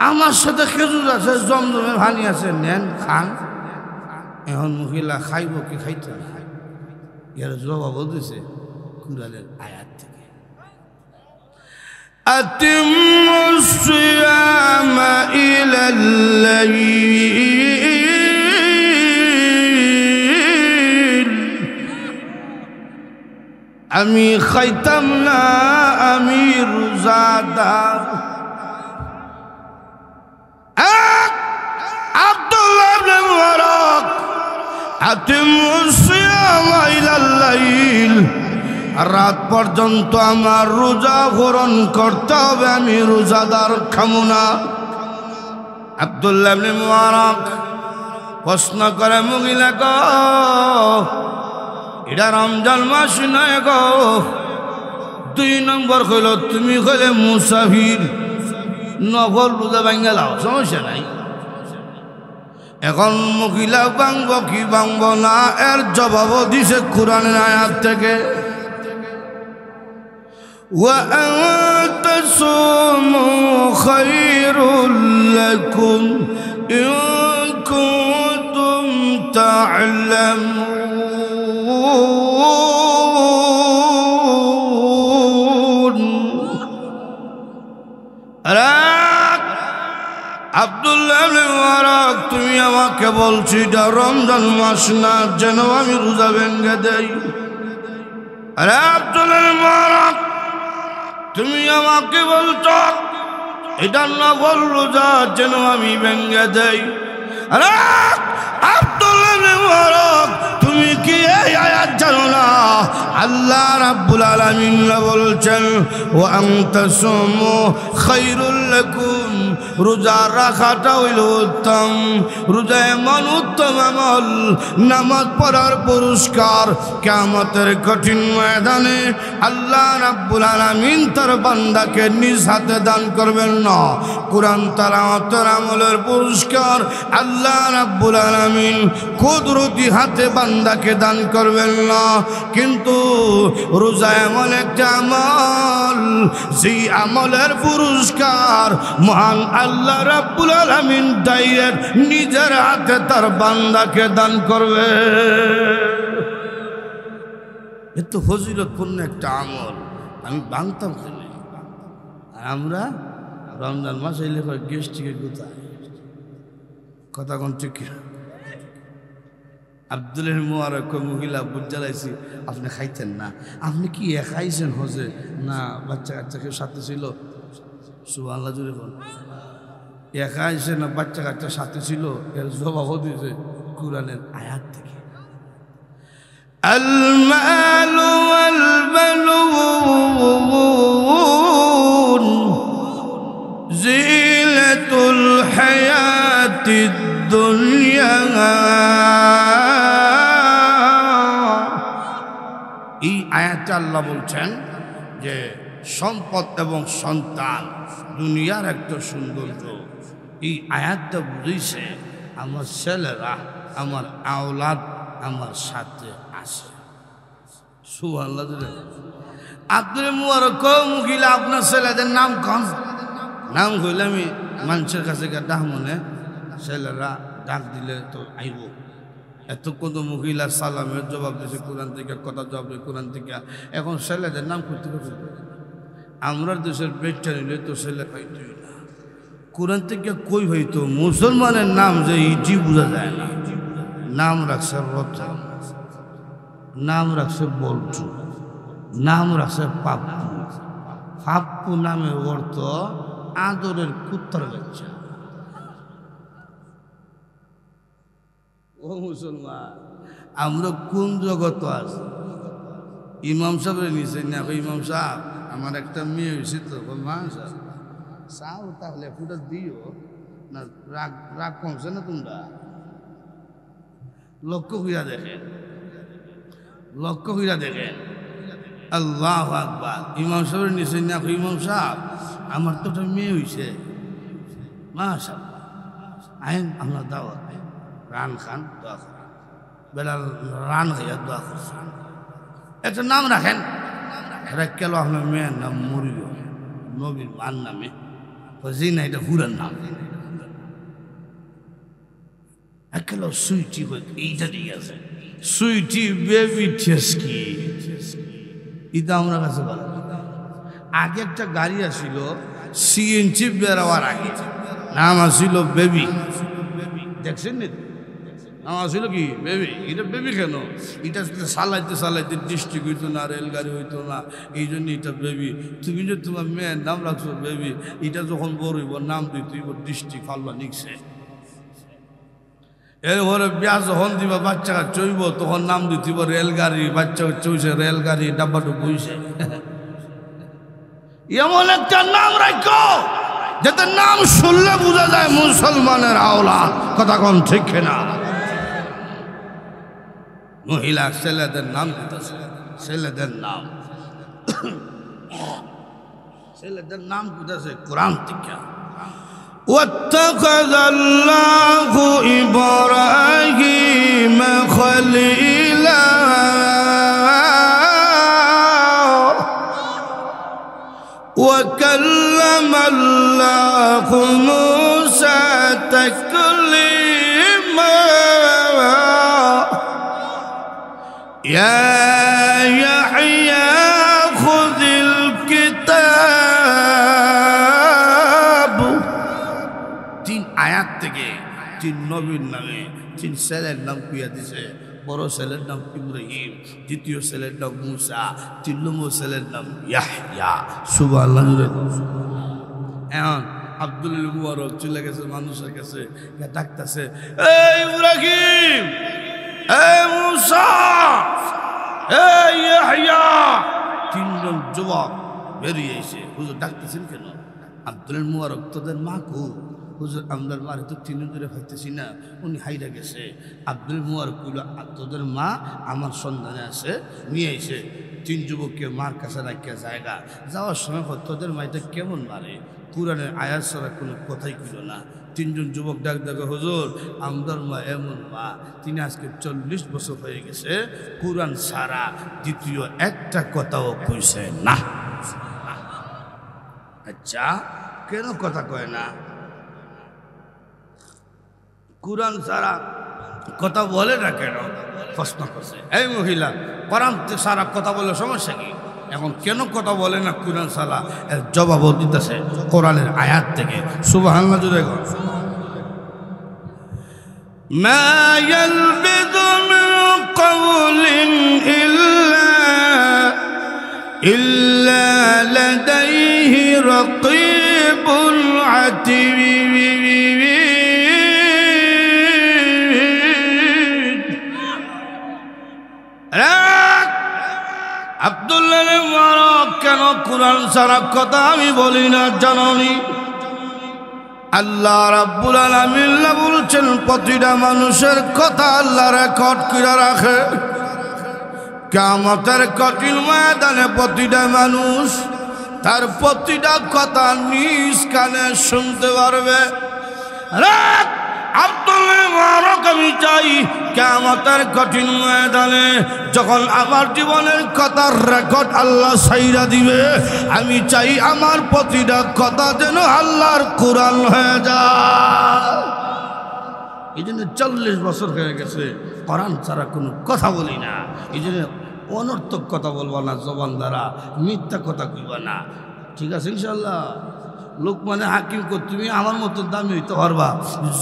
আমার সাথে খেজুর আছে জমজমের পানি আছে নেন খান এখন মহিলা খাইব কি খাইতে না এর জবাব দিছে কুরআনের আয়াত থেকে আতিমুস সিয়ামা ইলাল লাইল আমি খাইতাম না আমি রোজাদার আব্দুল্লাহ ইবনে মুবারক আতিমুস সিয়ামা ইলাল লাইল রাত পর্যন্ত আমার রোজা পূরণ করতে হবে আমি রোজাদার খামু না আব্দুল্লাহ ইবনে মুবারক প্রশ্ন করে মহিলা গো এটা রমজান মাস নয় গো 2 নম্বর কইল তুমি কইলে মুসাফির নগর রোজা ভাঙ্গা লাও সমস্যা নাই এখন মহিলা ভাঙব কি ভাঙব না এর জবাবও দিছে কোরআনের আয়াত থেকে وأن تصوموا خير لكم إن كنتم تعلمون আব্দুল্লাহ ইবনে মুবারক তুমি আমাকে বলছো এটা রমজান মাস না যেন আমি রোজা ভেঙে দেই আরে আব্দুল্লাহ ইবনে মুবারক তুমি আমাকে বলছো এটা নফল রোজা যেন আমি ভেঙে দেই আরে আব্দুল্লাহ ইবনে মুবারক তুমি কি এই আয়াত জানো না আল্লাহ রাব্বুল আলামিন বলছেন ওয়া আনতাসুমু খায়রুল লাকুম রোজা রাখাটা হইল উত্তম রোজা এমন উত্তম আমল নামাজ পড়ার পুরস্কার কিয়ামতের কঠিন ময়দানে আল্লাহ রাব্বুল আলামিন তার বান্দাকে নিজ হাতে দান করবেন না কোরআন তেলাওয়াতের আমলের পুরস্কার আল্লাহ রাব্বুল আলামিন কুদরতি হাতে বান্দাকে দান করবেন না কিন্তু রোজা এমন একটা আমল যে আমলের পুরস্কার মহান আল্লাহ রাব্বুল আলামিন ডাইরেক্ট নিজের হাতে তার বান্দাকে দান করবে এত ফজিলতপূর্ণ একটা আমল আমি বাংতাম খেলে আর আমরা রমজান মাস এলে গেস্টিকে কোথায় কথা কোন ঠিক আব্দুল্লাহ ইবনে মুবারক মহিলা বুঝালাইছি আপনি খাইতেন না আপনি কি খাইছেন হজে না বাচ্চা কাচ্চা কেউ সাথে ছিল সুবহানাল্লাহ জুড়ে বল একা আইসে না বাচ্চা কাচ্চা সাথে ছিল এর জবাবও দিয়েছে কোরআনের আয়াত থেকে আল মালু ওয়াল বানুন জিনাতুল হায়াতিদ দুনিয়া এই আয়াতে আল্লাহ বলছেন যে সম্পদ এবং সন্তান দুনিয়ার একটা সৌন্দর্য এই আয়াতটা বুঝেছে আমার ছেলেরা আমার আওলাদ আমার সাথে আছে সুবহানাল্লাহ আব্দুল মুবারক মহিলা আপনার ছেলেদের নাম কন নাম হইলে আমি মানুষের কাছে ডাক মনে ছেলেরা ডাক দিলে তো আইব এতক্ষণ তো মহিলা সালামের জবাব দিয়েছে কোরআন থেকে, কথা জবাব দিয়ে কোরআন থেকে। এখন ছেলেদের নাম করতে হবে। আমরা দেশের পেটটা নিলে তো ছেলে পাইতই না, কোরআন থেকে কই হইতো? মুসলমানের নাম যে ইজি বোঝা যায় না। নাম রাখছে রতন, নাম রাখছে বল্টু, নাম রাখছে পাপ্পু। পাপ্পু নামের অর্থ আদরের কুত্তার বাচ্চা। ও মুসলমান, আমরা কোন জগৎ আছি? ইমাম সাহেবের নিচে না, ইমাম সাহেব আমার একটা মেয়ে হয়েছে তো, মা চাও তাহলে ফুটা দিও না, রাগ রাগ কমছে না তোমরা? লক্ষ্য হইয়া দেখেন, লক্ষ্য হইয়া দেখেন। আল্লাহু আকবার। ইমাম সাহেবের নিচে না, ইমাম সাহেব আমার তো একটা মেয়ে হয়েছে, মাশাআল্লাহ, আইন আমরা দাওয়াত রান খান দোয়া করেন, বেলাল রান হইয়া দোয়া করছেন, একটা নাম রাখেন। রাখল আপনার মেয়ের নাম মরিয়ম, নবীর মার নামে। জি না, এটা হুরার নাম। একল সুইটি এইটা ঠিক আছে, সুইটি বেবি ঠেসকি, এটা আমরা কাছে ভালো। আগে একটা গাড়ি আসিল সিএনজি বেরোয়ার আগে, নাম আসিল বেবি। দেখছেন না, নাম আসিল কি বেবি। এটা বেবি কেন? এটা চালাইতে চালাইতে ডিস্ট্রিক্ট হইতো না, রেলগাড়ি হইতো না, এই জন্য এটা বেবি। তুমি যে তোমার মেয়ের নাম রাখছো বেবি, এটা যখন বড় হইব নাম দিতে ডিস্ট্রিক্ট ফাল্লা নিচ্ছে। এরপরে বিয়া যখন দিবা বাচ্চাকে চইব, তখন নাম দিতে রেলগাড়ি। বাচ্চাকে চইছে রেলগাড়ি, ডাব্বাটু বইছে। এমন একটা নাম রাখো যাতে নাম শুনলে বোঝা যায় মুসলমানের আওলাদ। কথা কোন ঠিক না? মহিলা ছেলেদের নাম দিতেছে, ছেলেদের নাম, ছেলেদের নাম দিতেছে কোরআন থেকে। واتخذ الله إبراهيم خليلا وكلم الله موسى تكليما يا يحيى خذ الكتاب। তিন আয়াত থেকে তিন নবীর নামে তিন ছেলের নাম কুইয়া দিছে। বড় ছেলের নাম ইব্রাহিম, দ্বিতীয় ছেলের নাম মুসা, তিন নম্বর ছেলের নাম ইয়াহইয়া। সুবহানাল্লাহ। এখন আব্দুল মুবারক চলে গেছে মানুষের কাছে, ডাকতেছে, এই ইব্রাহিম, এই মুসা, এই ইয়াহইয়া। তিনজন যুবক বেরিয়ে এসে, হুজুর ডাকতেছেন কেন? আব্দুল মুবারক, তোদের মা কো? হুজুর আমরার মারে তো তিন ধরে পাইতেছি না, উনি হাইরা গেছে। আব্দুল মুবারক কইল, তোদের মা আমার সন্ধানে আছে, নিয়ে এসে তিন যুবককে মার কাছে রাখিয়া জায়গা যাওয়ার সময় তোদের মাইটা কেমন মারে? কোরআনের আয়াত ছাড়া কোনো কথাই কইল না। তিনজন যুবক ডাক দেখো, হুজুর আমরার মা এমন মা, তিনি আজকে 40 বছর হয়ে গেছে, কোরআন ছাড়া দ্বিতীয় একটা কথাও কইছে না। আচ্ছা, কেন কথা কয় না? কোরআন ছাড়া কথা বলে না কেন? প্রশ্ন করছে। এই মহিলা, কোরআন ছাড়া কথা বলে সমস্যা কি? এখন কেন কথা বলে না কোরআন ছাড়া? এর জবাবও দিতেছে কোরআনের আয়াত থেকে। সুবহানাল্লাহ জুড়ে গো। মা ইয়ালবিযু মিন কওলিন ইল্লা লাদাইহি রাকীবুন আতীদ। আব্দুল্লাহ মুবারক, কেন কোরআন ছাড়া কথা আমি বলি না জানি? আল্লাহ রাব্বুল আলামিন বলছেন, প্রতিটা মানুষের কথা আল্লাহ রেকর্ড করে রাখে। কিয়ামতের কঠিন ময়দানে প্রতিটা মানুষ তার প্রতিটা কথা নিজ কানে শুনতে পারবে। আব্দুল্লাহ মুবারক, আমি চাই কিয়ামতের কঠিন ময়দানে যখন আমার জীবনের কথার রেকর্ড আল্লাহ ছাইরা দিবে, আমি চাই আমার প্রতিটা কথা যেন আল্লাহর কোরআন হয়ে যায়। এই জন্য 40 বছর হয়ে গেছে কোরআন ছাড়া কোনো কথা বলি না। এই জন্য অনর্থক কথা বলবা না, জবান দ্বারা মিথ্যা কথা কইবা না, ঠিক আছে ইনশাল্লাহ। লোকমানে হাকিম কো তুমি আমার মতো দামি হইতে পারবা,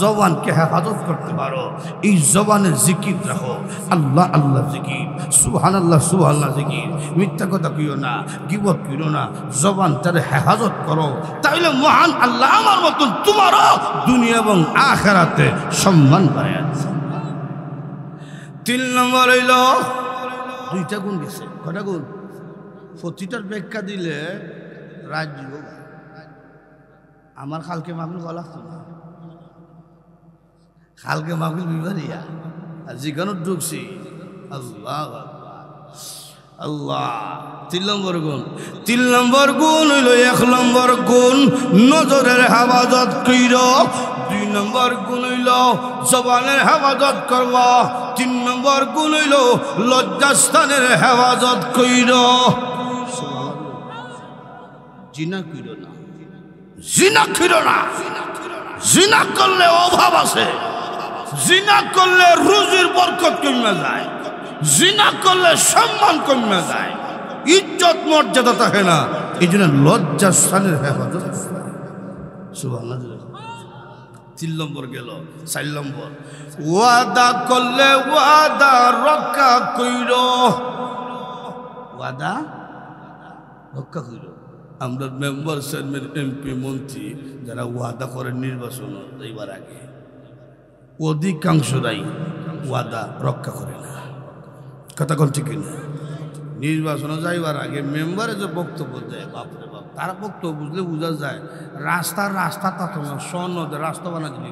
জবানকে হেফাজত করতে পারো, এই জবানের জিকির রাখো, আল্লাহ আল্লাহ জিকির, সুবহানাল্লাহ সুবহানাল্লাহ জিকির, মিথ্যা কথা কইও না, গীবত কইও না, জবান তার হেফাজত করো, তাইলে মহান আল্লাহ আমার মতো তোমারও দুনিয়া এবং আখিরাতে সম্মান বাড়ায়। 3 নম্বর হইল 2টা গুণ গেছে, কটা গুণ? প্রতিটার ব্যাখ্যা দিলে রাজ্য আমার খালকে মাহফিল করা লাগতো না, খালকে মাহফিল বিবারিয়া আর যেখানে ঢুকছি আল্লাহ আল্লাহ। 3 নম্বর গুণ, 3 নম্বর গুণ হইল 1 নম্বর গুণ নজরের হেফাজত কইর, 2 নম্বর গুণ হইল জবানের হেফাজত করব, 3 নম্বর গুণ হইল লজ্জাস্থানের হেফাজত কইর। জিনা কইর না, জিনা কইরো না, জিনা করলে অভাব আছে, জিনা করলে রুজির বরকত কমে যায়, জিনা করলে সম্মান কমে যায়, ইজ্জত মর্যাদা থাকে না। এই জন্য লজ্জা স্থানের হেফাজত। সুবহানাল্লাহ। 3 নম্বর গেল। 4 নম্বর ওয়াদা করলে ওয়াদা রক্ষা কইর, ওয়াদা রক্ষা কইর। আমরা মেম্বার চেয়ারম্যান এমপি মন্ত্রী যারা ওয়াদা করে নির্বাচন এইবার আগে, অধিকাংশরাই ওয়াদা রক্ষা করে না, কথা কোন ঠিক না? নির্বাচনে যাইবার আগে মেম্বারে যে বক্তব্য দেয়, বাপরে বাপ, তারা বক্তব্য বুঝলে বোঝা যায় রাস্তা তাতো না, সনদে রাস্তা বানা দিলি,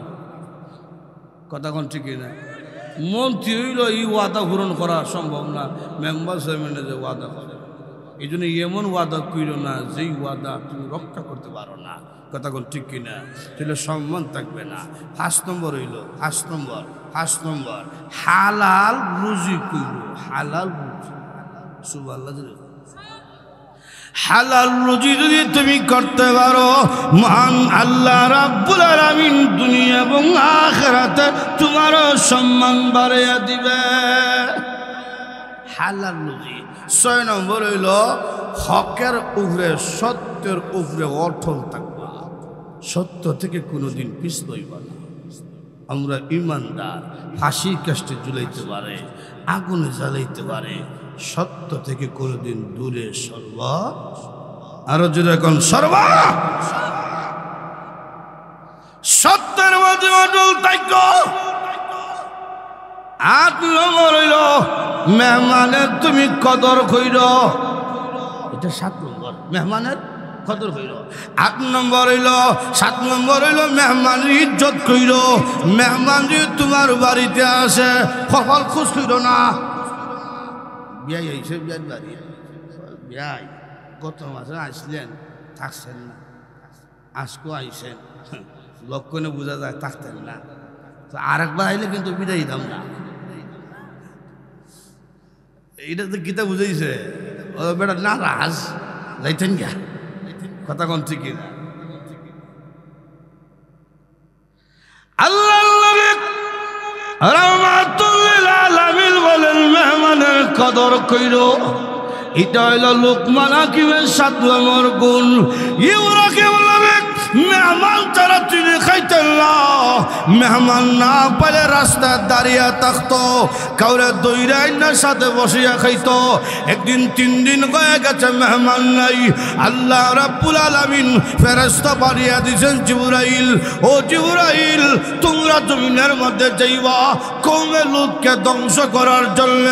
কথা কোন ঠিক না? মন্ত্রী হইল এই ওয়াদা পূরণ করা সম্ভব না, মেম্বার চেয়ারম্যানে যে ওয়াদা করে, এই জন্য এমন ওয়াদা কইর না যেই ওয়াদা তুমি রক্ষা করতে পারো না, কথা কোন ঠিক কিনা? তাহলে সম্মান থাকবে না। 5 নম্বর হইল 5 নম্বর হালাল রুজি কইর, হালাল রুজি। সুবহানাল্লাহ। হালাল রুজি যদি তুমি করতে পারো, মহান আল্লাহ রাব্বুল আলামিন দুনিয়া এবং আখিরাতে তোমারও সম্মান বাড়াইয়া দিবে। হালাল রুজি। 6 নম্বর হইল হকের উপরে, সত্যের উপরে অটল থাকবা, সত্য থেকে কোনোদিন পিছলইবা না। আমরা ইমানদার, ফাঁসির কাষ্টে ঝুলাইতে পারে, আগুনে জ্বালাইতে পারে, সত্য থেকে কোনোদিন দূরে সরব। আরো যদি এখন সরব, সত্যের মাঝে অটল থাকো। 8 নম্বর হইল মেহমানের তুমি কদর কইর, এটা 7 নম্বর, মেহমানের কদর কইর। 8 নম্বর হইল 7 নম্বর হইল মেহমানের ইজ্জত কইর। মেহমান যদি তোমার বাড়িতে আসে ফল খুশ কইর না। বিয়াই আইসে, বিয়ার বাড়ি বিয়াই গত মাসে আসলেন, থাকছেন না, আজকেও আইসেন, লক্ষণে বোঝা যায় থাকতেন না, তো আরেকবার আইলে কিন্তু বিদায় দাম না। এটা তো গীতা বুঝাইছে, ও বেটা না রাজ যাইতেন গা, কথা কোন ঠিক না? আল্লাহ রাহমাতুল লিল আলামিন বলেন মেহমানের কদর কইরো। এটা হইল লোকমান হাকিমের 7 নম্বর গুণ। ইউরাকে বলবে মেহমান ছাড়া তিনি খাইতেন না, মেহমান না পাইলে রাস্তায় দাঁড়িয়ে থাকতো, কাউরে দৈরাইনার সাথে বসিয়া খাইত। একদিন 3 দিন হয়ে গেছে মেহমান নাই, আল্লাহ রাব্বুল আলামিন ফেরেশতা পাঠিয়ে দিয়েছেন জিবরাইল, ও জিবরাইল তোমরা জমিনের মধ্যে যাইবা কওমে লূতকে ধ্বংস করার জন্য,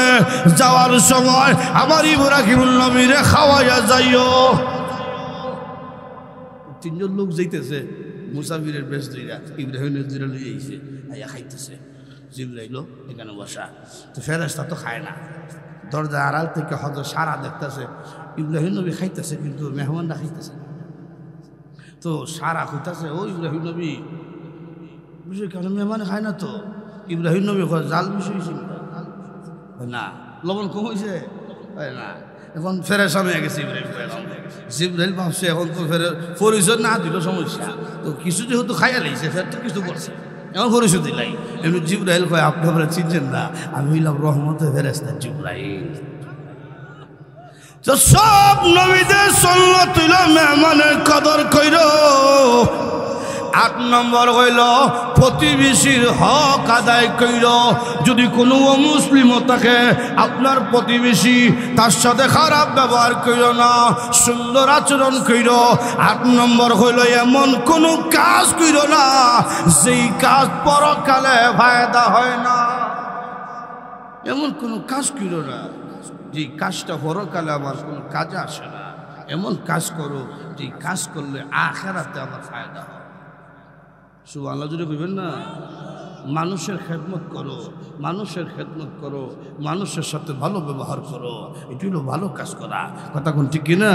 যাওয়ার সময় আমার ইব্রাহিমুল নবীরে খাওয়াইয়া যাইও। 3 জন লোক যাইতেছে মুসাফিরের বেশ ধইরা, ইব্রাহিম নজরুল লই আইছে, আইয়া খাইতেছে। জিবরাইল এখানে বসা, তো ফেরেশতা তো খায় না, দরজা আড়াল থেকে হযরত সারা দেখতেছে ইব্রাহিম নবী খাইতেছে কিন্তু মেহমানরা খাইতেছে। তো সারা কইতাছে, ও ইব্রাহিম নবী বিষয় কেন মেহমান খায় না? তো ইব্রাহিম নবী কয় জাল বিষয় না, লবণ কম হয়েছে না, এখন ফেরেশান হয়ে গেছে ইব্রাহিম। জিবরাইল ভাবছে এখন তো ফেরে পরিচয় না দিল সমস্যা, তো কিছু যেহেতু খাইয়া লাইছে ফের তো কিছু করছে, এমন পরিস্থিতি নাই। এমনি জিবরাইল কয় আপনি আপনারা চিনছেন না, আমি হইলাম রহমতের ফেরেশতা জিবরাইল। তো সব নবীদের সুন্নাত হইল মেহমানের কদর কইরো। 8 নম্বর হইল প্রতিবেশীর হক আদায় কইর। যদি কোনো অমুসলিমও থাকে আপনার প্রতিবেশী, তার সাথে খারাপ ব্যবহার কইর না, সুন্দর আচরণ কইর। 8 নম্বর হইল এমন কোনো কাজ কইর না যেই কাজ পরকালে ফায়দা হয় না। এমন কোনো কাজ কইর না যে কাজটা পরকালে আমার কোনো কাজে আসে না। এমন কাজ করো যে কাজ করলে আখিরাতে আমার ফায়দা হয়। সুবহানাল্লাহ জুড়ে কইবেন না? মানুষের খেদমত করো, মানুষের খেদমত করো, মানুষের সাথে ভালো ব্যবহার করো, এটি হলো ভালো কাজ করা। কথা কোন ঠিক কিনা?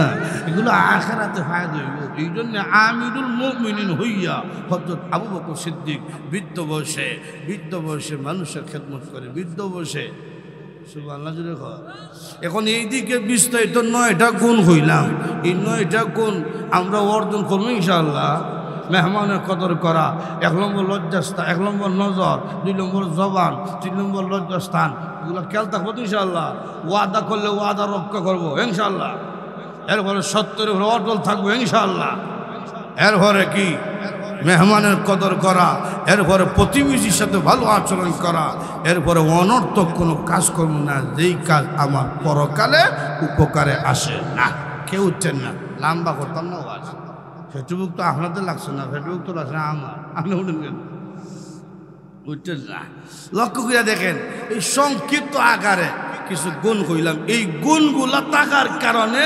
এগুলো আখিরাতে ফায়দা হইব। এই জন্য আমিরুল মুমিনিন হইয়া হযরত আবু বকর সিদ্দিক বৃদ্ধ বয়সে মানুষের খেদমত করে, বৃদ্ধ বয়সে। সুবহানাল্লাহ জুড়ে কর। এখন এইদিকে বিস্তারিত 9টা গুণ হইলাম, এই 9টা গুণ আমরা অর্জন করবো ইনশাআল্লাহ। মেহমানের কদর করা, 1 নম্বর লজ্জাস্থান, 1 নম্বর নজর, 2 নম্বর জবান, 3 নম্বর লজ্জাস্থান। এগুলো খেয়াল থাকবো তো ইনশাআল্লাহ। ওয়াদা করলে ওয়াদা রক্ষা করবো ইনশাআল্লাহ। এরপরে সত্যের উপরে অটল থাকবো ইনশাআল্লাহ। এরপরে কি? মেহমানের কদর করা, এরপরে প্রতিবেশীর সাথে ভালো আচরণ করা, এরপরে অনর্থক কোনো কাজ করবো না যেই কাজ আমার পরকালে উপকারে আসে না। কেউ উঠছেন না, লম্বা করতাম না ওয়াজ। ফেসবুক তো আপনাদের লাগছে না, ফেসবুক তো লাগছে আমার। আপনি উঠেন কেন? উঠছেন না। লক্ষ্য করে দেখেন, এই সংক্ষিপ্ত আকারে কিছু গুণ কইলাম। এই গুণগুলা থাকার কারণে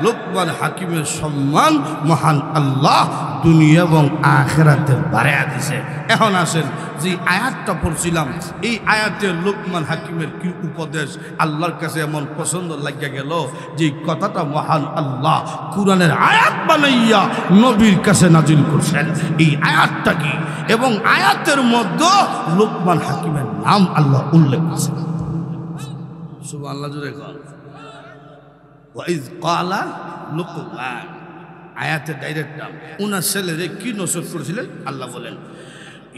লোকমান হাকিমের সম্মান মহান আল্লাহ দুনিয়া এবং আখিরাতে বাড়াইয়া দিছে। এখন আসেন যে আয়াতটা পড়ছিলাম, এই আয়াতে লোকমান হাকিমের কি উপদেশ আল্লাহর কাছে এমন পছন্দ লাগিয়া গেল যে কথাটা মহান আল্লাহ কুরআনের আয়াত বানাইয়া নবীর কাছে নাজিল করছেন। এই আয়াতটা কি? এবং আয়াতের মধ্যে লোকমান হাকিমের নাম আল্লাহ উল্লেখ করেছেন। সুবহানাল্লাহ জোরে কর। ওয়াইজ ক্বালা লুকমান, আয়াতের ডাইরেক্ট নাম। উনার ছেলেরে কি নসিহত করেছিলেন আল্লাহ বলেন,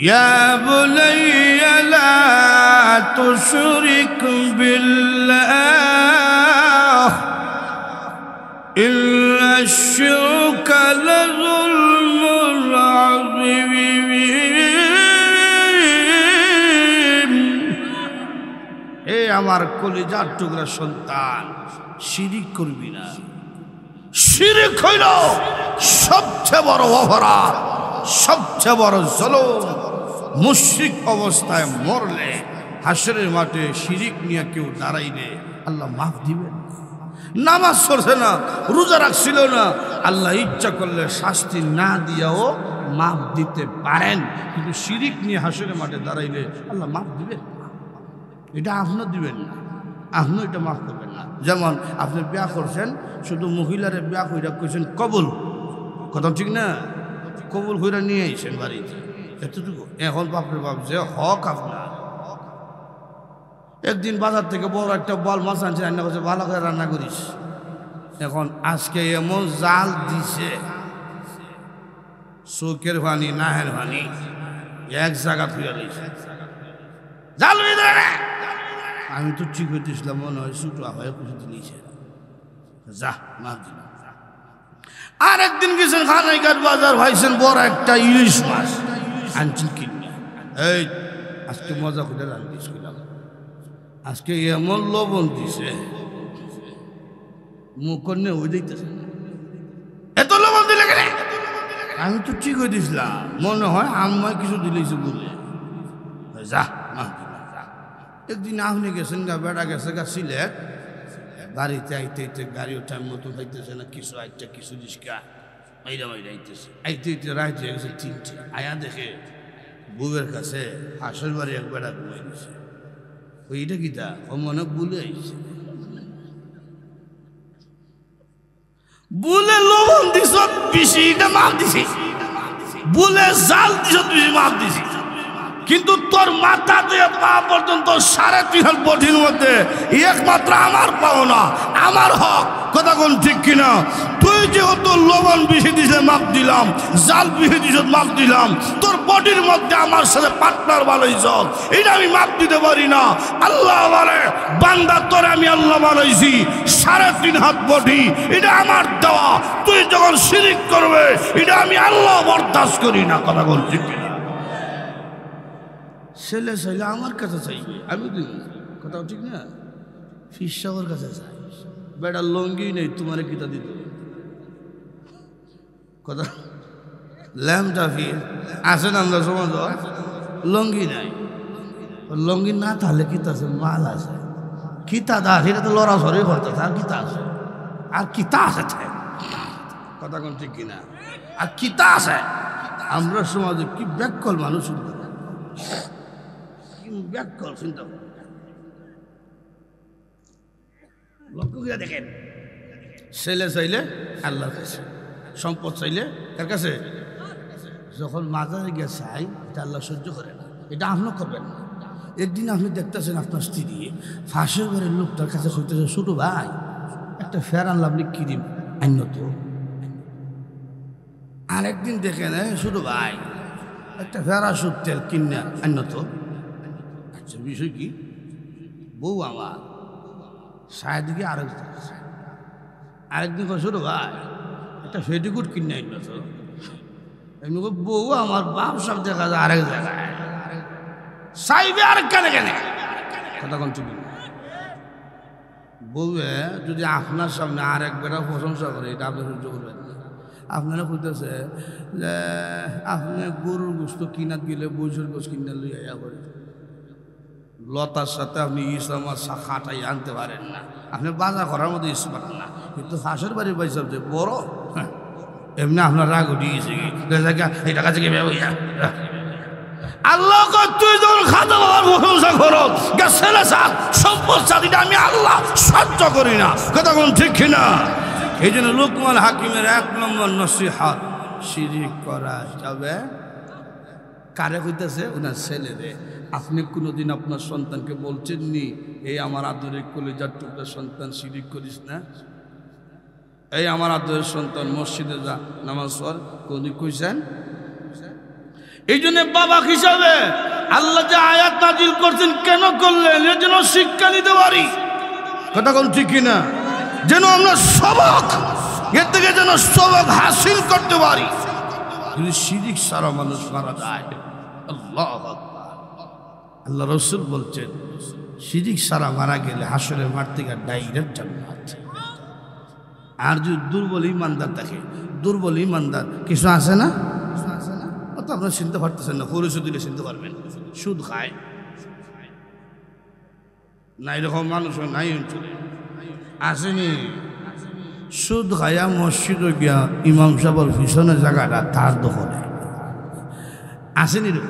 ইয়া বুনাইয়া লা তুশরিক বিল্লাহ ইন্না আশ-শিরকা লাযুলমুন আযীম। এ আমার কলিজার টুকরা সন্তান, শিরিক করবি না। শিরিক হইল সবচেয়ে বড় অপরাধ, সবচেয়ে বড় জুলুম। মুশরিক অবস্থায় মরলে হাসরের মাঠে শিরিক নিয়ে কেউ দাঁড়াইলে আল্লাহ মাফ দিবেন। নামাজ পড়ছে না, রোজা রাখছিল না, আল্লাহ ইচ্ছা করলে শাস্তি না দিয়াও মাফ দিতে পারেন। কিন্তু শিরিক নিয়ে হাসরের মাঠে দাঁড়াইলে আল্লাহ মাফ দিবেন। এটা আপনিও দিবেন না, আপনিও এটা মাফ করবেন না। যেমন আপনি বিয়া করছেন, শুধু মহিলারে বিয়া কইরা কইছেন কবুল, কথা ঠিক না? কবুল কইরা নিয়ে আইছেন বাড়িতে, এতটুকু। এখন বাপরে বাপ যে হক আপনার। একদিন বাজার থেকে বড় একটা বল মাছ আনছে, রান্না করছে, ভালো করে রান্না করিস। এখন আজকে এমন জাল দিছে, চোখের পানি নাহের পানি এক জায়গা ফিরে রয়েছে। জাল আমি তো ঠিক হইতেছিলাম, মনে হয় ছুটো হয়ে পুষিতে নিয়েছে, যা মাছ দিন। আর একদিন গেছেন খানাইঘাট বাজার, ভাইছেন বড় একটা ইলিশ মাছ আনছেন কিনে। এই আজকে মজা করে রান্ধিস কইলাম, আজকে এমন লবণ দিছে মুখ নিয়ে ওই দিতেছে, এত লবণ দিলে কেন? আমি তো ঠিক হয়ে দিয়েছিলাম, মনে হয় আমায় কিছু দিলেছে বলে, যা মাছ দিন। একদিন আপনি গেছেন গা, বেড়া গেছে গা সিলেট, বাড়িতে আইতে আইতে গাড়িও টাইম মতো পাইতেছে না, কিছু আইতে কিছু রিস্কা মাইরা আইতেছে। আইতে আইতে রাইত হয়ে গেছে 3টে। আয়া দেখে বউয়ের কাছে হাঁসের বাড়ি এক বেড়া ঘুমাই দিছে। ওইটা কি তা ও মনে বলে আইছে, বলে লবণ দিছ বেশি, এটা মাপ দিছি, বলে জাল দিছ বেশি, মাপ দিছি। কিন্তু তোর মাথা দিয়ে পা পর্যন্ত 3.5 বডির মধ্যে একমাত্র আমার পাওনা, আমার হক। কথা কোন ঠিক কিনা? তুই যেহেতু লবণ বেশি দিছে মাপ দিলাম, জাল বেশি দিছে মাপ দিলাম, তোর বডির মধ্যে আমার সাথে পার্টনার বানাইছ, এটা আমি মাপ দিতে পারি না। আল্লাহ বলে বান্দা তোরে আমি আল্লাহ বানাইছি, 3.5 হাত বডি এটা আমার দেওয়া, তুই যখন শিরিক করবে এটা আমি আল্লাহ বরদাস্ত করি না। কথা কোন ঠিক কিনা? ছেলে চাইলে আমার কাছে চাইবে, আমি দিব। কথা ঠিক না? ফিসাওয়ার কাছে চাই, বেটার লঙ্গি নেই, তোমার কিতা দিত। কথা ল্যাম্পটা ফির আসেন আমরা সমাজ, লঙ্গি নাই, লঙ্গি না তাহলে কিতা আছে, মাল আছে, কিতা দা সেটা তো লড়া সরি করতে, আর কিতা আছে, আর কিতা আছে। কথা কোন ঠিক কিনা? আর কিতা আছে? আমরা সমাজে কি ব্যাকল মানুষ, ব্যাকল চিন্তা লক্ষ্য করে দেখেন। ছেলে চাইলে আল্লাহর কাছে, সম্পদ চাইলে কার কাছে? যখন মাজারে গিয়ে চাই, এটা আল্লাহ সহ্য করে না, এটা আপনি করবেন না। একদিন আপনি দেখতেছেন আপনার স্ত্রী ফাঁসের ঘরের লোকটার কাছে হইতেছে, ছোট ভাই একটা ফেয়ার আনলাম, আপনি কিরিম আইনত। আর একদিন দেখেন ছোট ভাই একটা ফেরা সুদ তেল কিনে আইনত। আচ্ছা বিষয় কি? বউ আমার সায়ের দিকে আরেকদিন ছোট ভাই একটা ফেটিকুট কিনে আইনত। এমনি বউ আমার বাপ সব দেখা যায় আরেক জায়গায়, চাইবে আরেক কেনে কেনে। কথা কোন ঠিক? বউয়ে যদি আপনার সামনে আরেক বেটা প্রশংসা করে, এটা আপনি সহ্য করবেন না। আপনারা কইতেছে যে আপনি গরুর গোস্ত কিনাত গেলে বৈশর গোস কিনে লই আইয়া করে, লতার সাথে আপনি ইসলামার খাটাই আনতে পারেন না, আপনি বাজার করার মধ্যে ইস পারেন না। কিন্তু ফাঁসের বাড়ির পয়সা যে বড়, এমনি আপনার রাগ উঠে গেছে, এই টাকা থেকে আল্লাহ তুই যখন খাতা বাবার প্রশংসা করো, ছেলে সাথ সম্পদ সাথীটা আমি আল্লাহ সহ্য করি না। কথা কোন ঠিক কিনা? এই জন্য লোকমান হাকিমের 1 নম্বর নসিহত, শিরিক করা যাবে কারে হইতেছে? ওনার ছেলেরে। আপনি কোনোদিন আপনার সন্তানকে বলছেননি, এই আমার আদরের কলিজার টুকরা সন্তান শিরিক করিস না, এই আমার আদরের সন্তান মসজিদে যা নামাজ পড়, কোনদিন কইছেন? এই জন্য বাবা হিসাবে আল্লাহ যে আয়াত নাজিল করছেন কেন করলেন? এর জন্য শিক্ষা নিতে পারি। কথা কোন ঠিক কিনা? যেন আমরা সবক, এর থেকে যেন সবক হাসিল করতে পারি। যদি শিরিক সারা মানুষ মারা যায়, আল্লাহু আকবার, আল্লাহ রাসূল বলছেন শিরিক সারা মারা গেলে হাসরের মাঠ থেকে ডাইরেক্ট জান্নাত। আর যদি দুর্বল ইমানদার থাকে, দুর্বল ইমানদার কিছু আছে না, অত আপনারা চিনতে পারতেছেন না, পরিচয় দিলে চিনতে পারবেন। সুদ খায় না, এরকম মানুষ নাই অঞ্চলে আসেনি। সুদ খায়া মসজিদে গিয়া ইমাম সাহেবের পিছনে জায়গাটা তার দখলে আসেনি। রে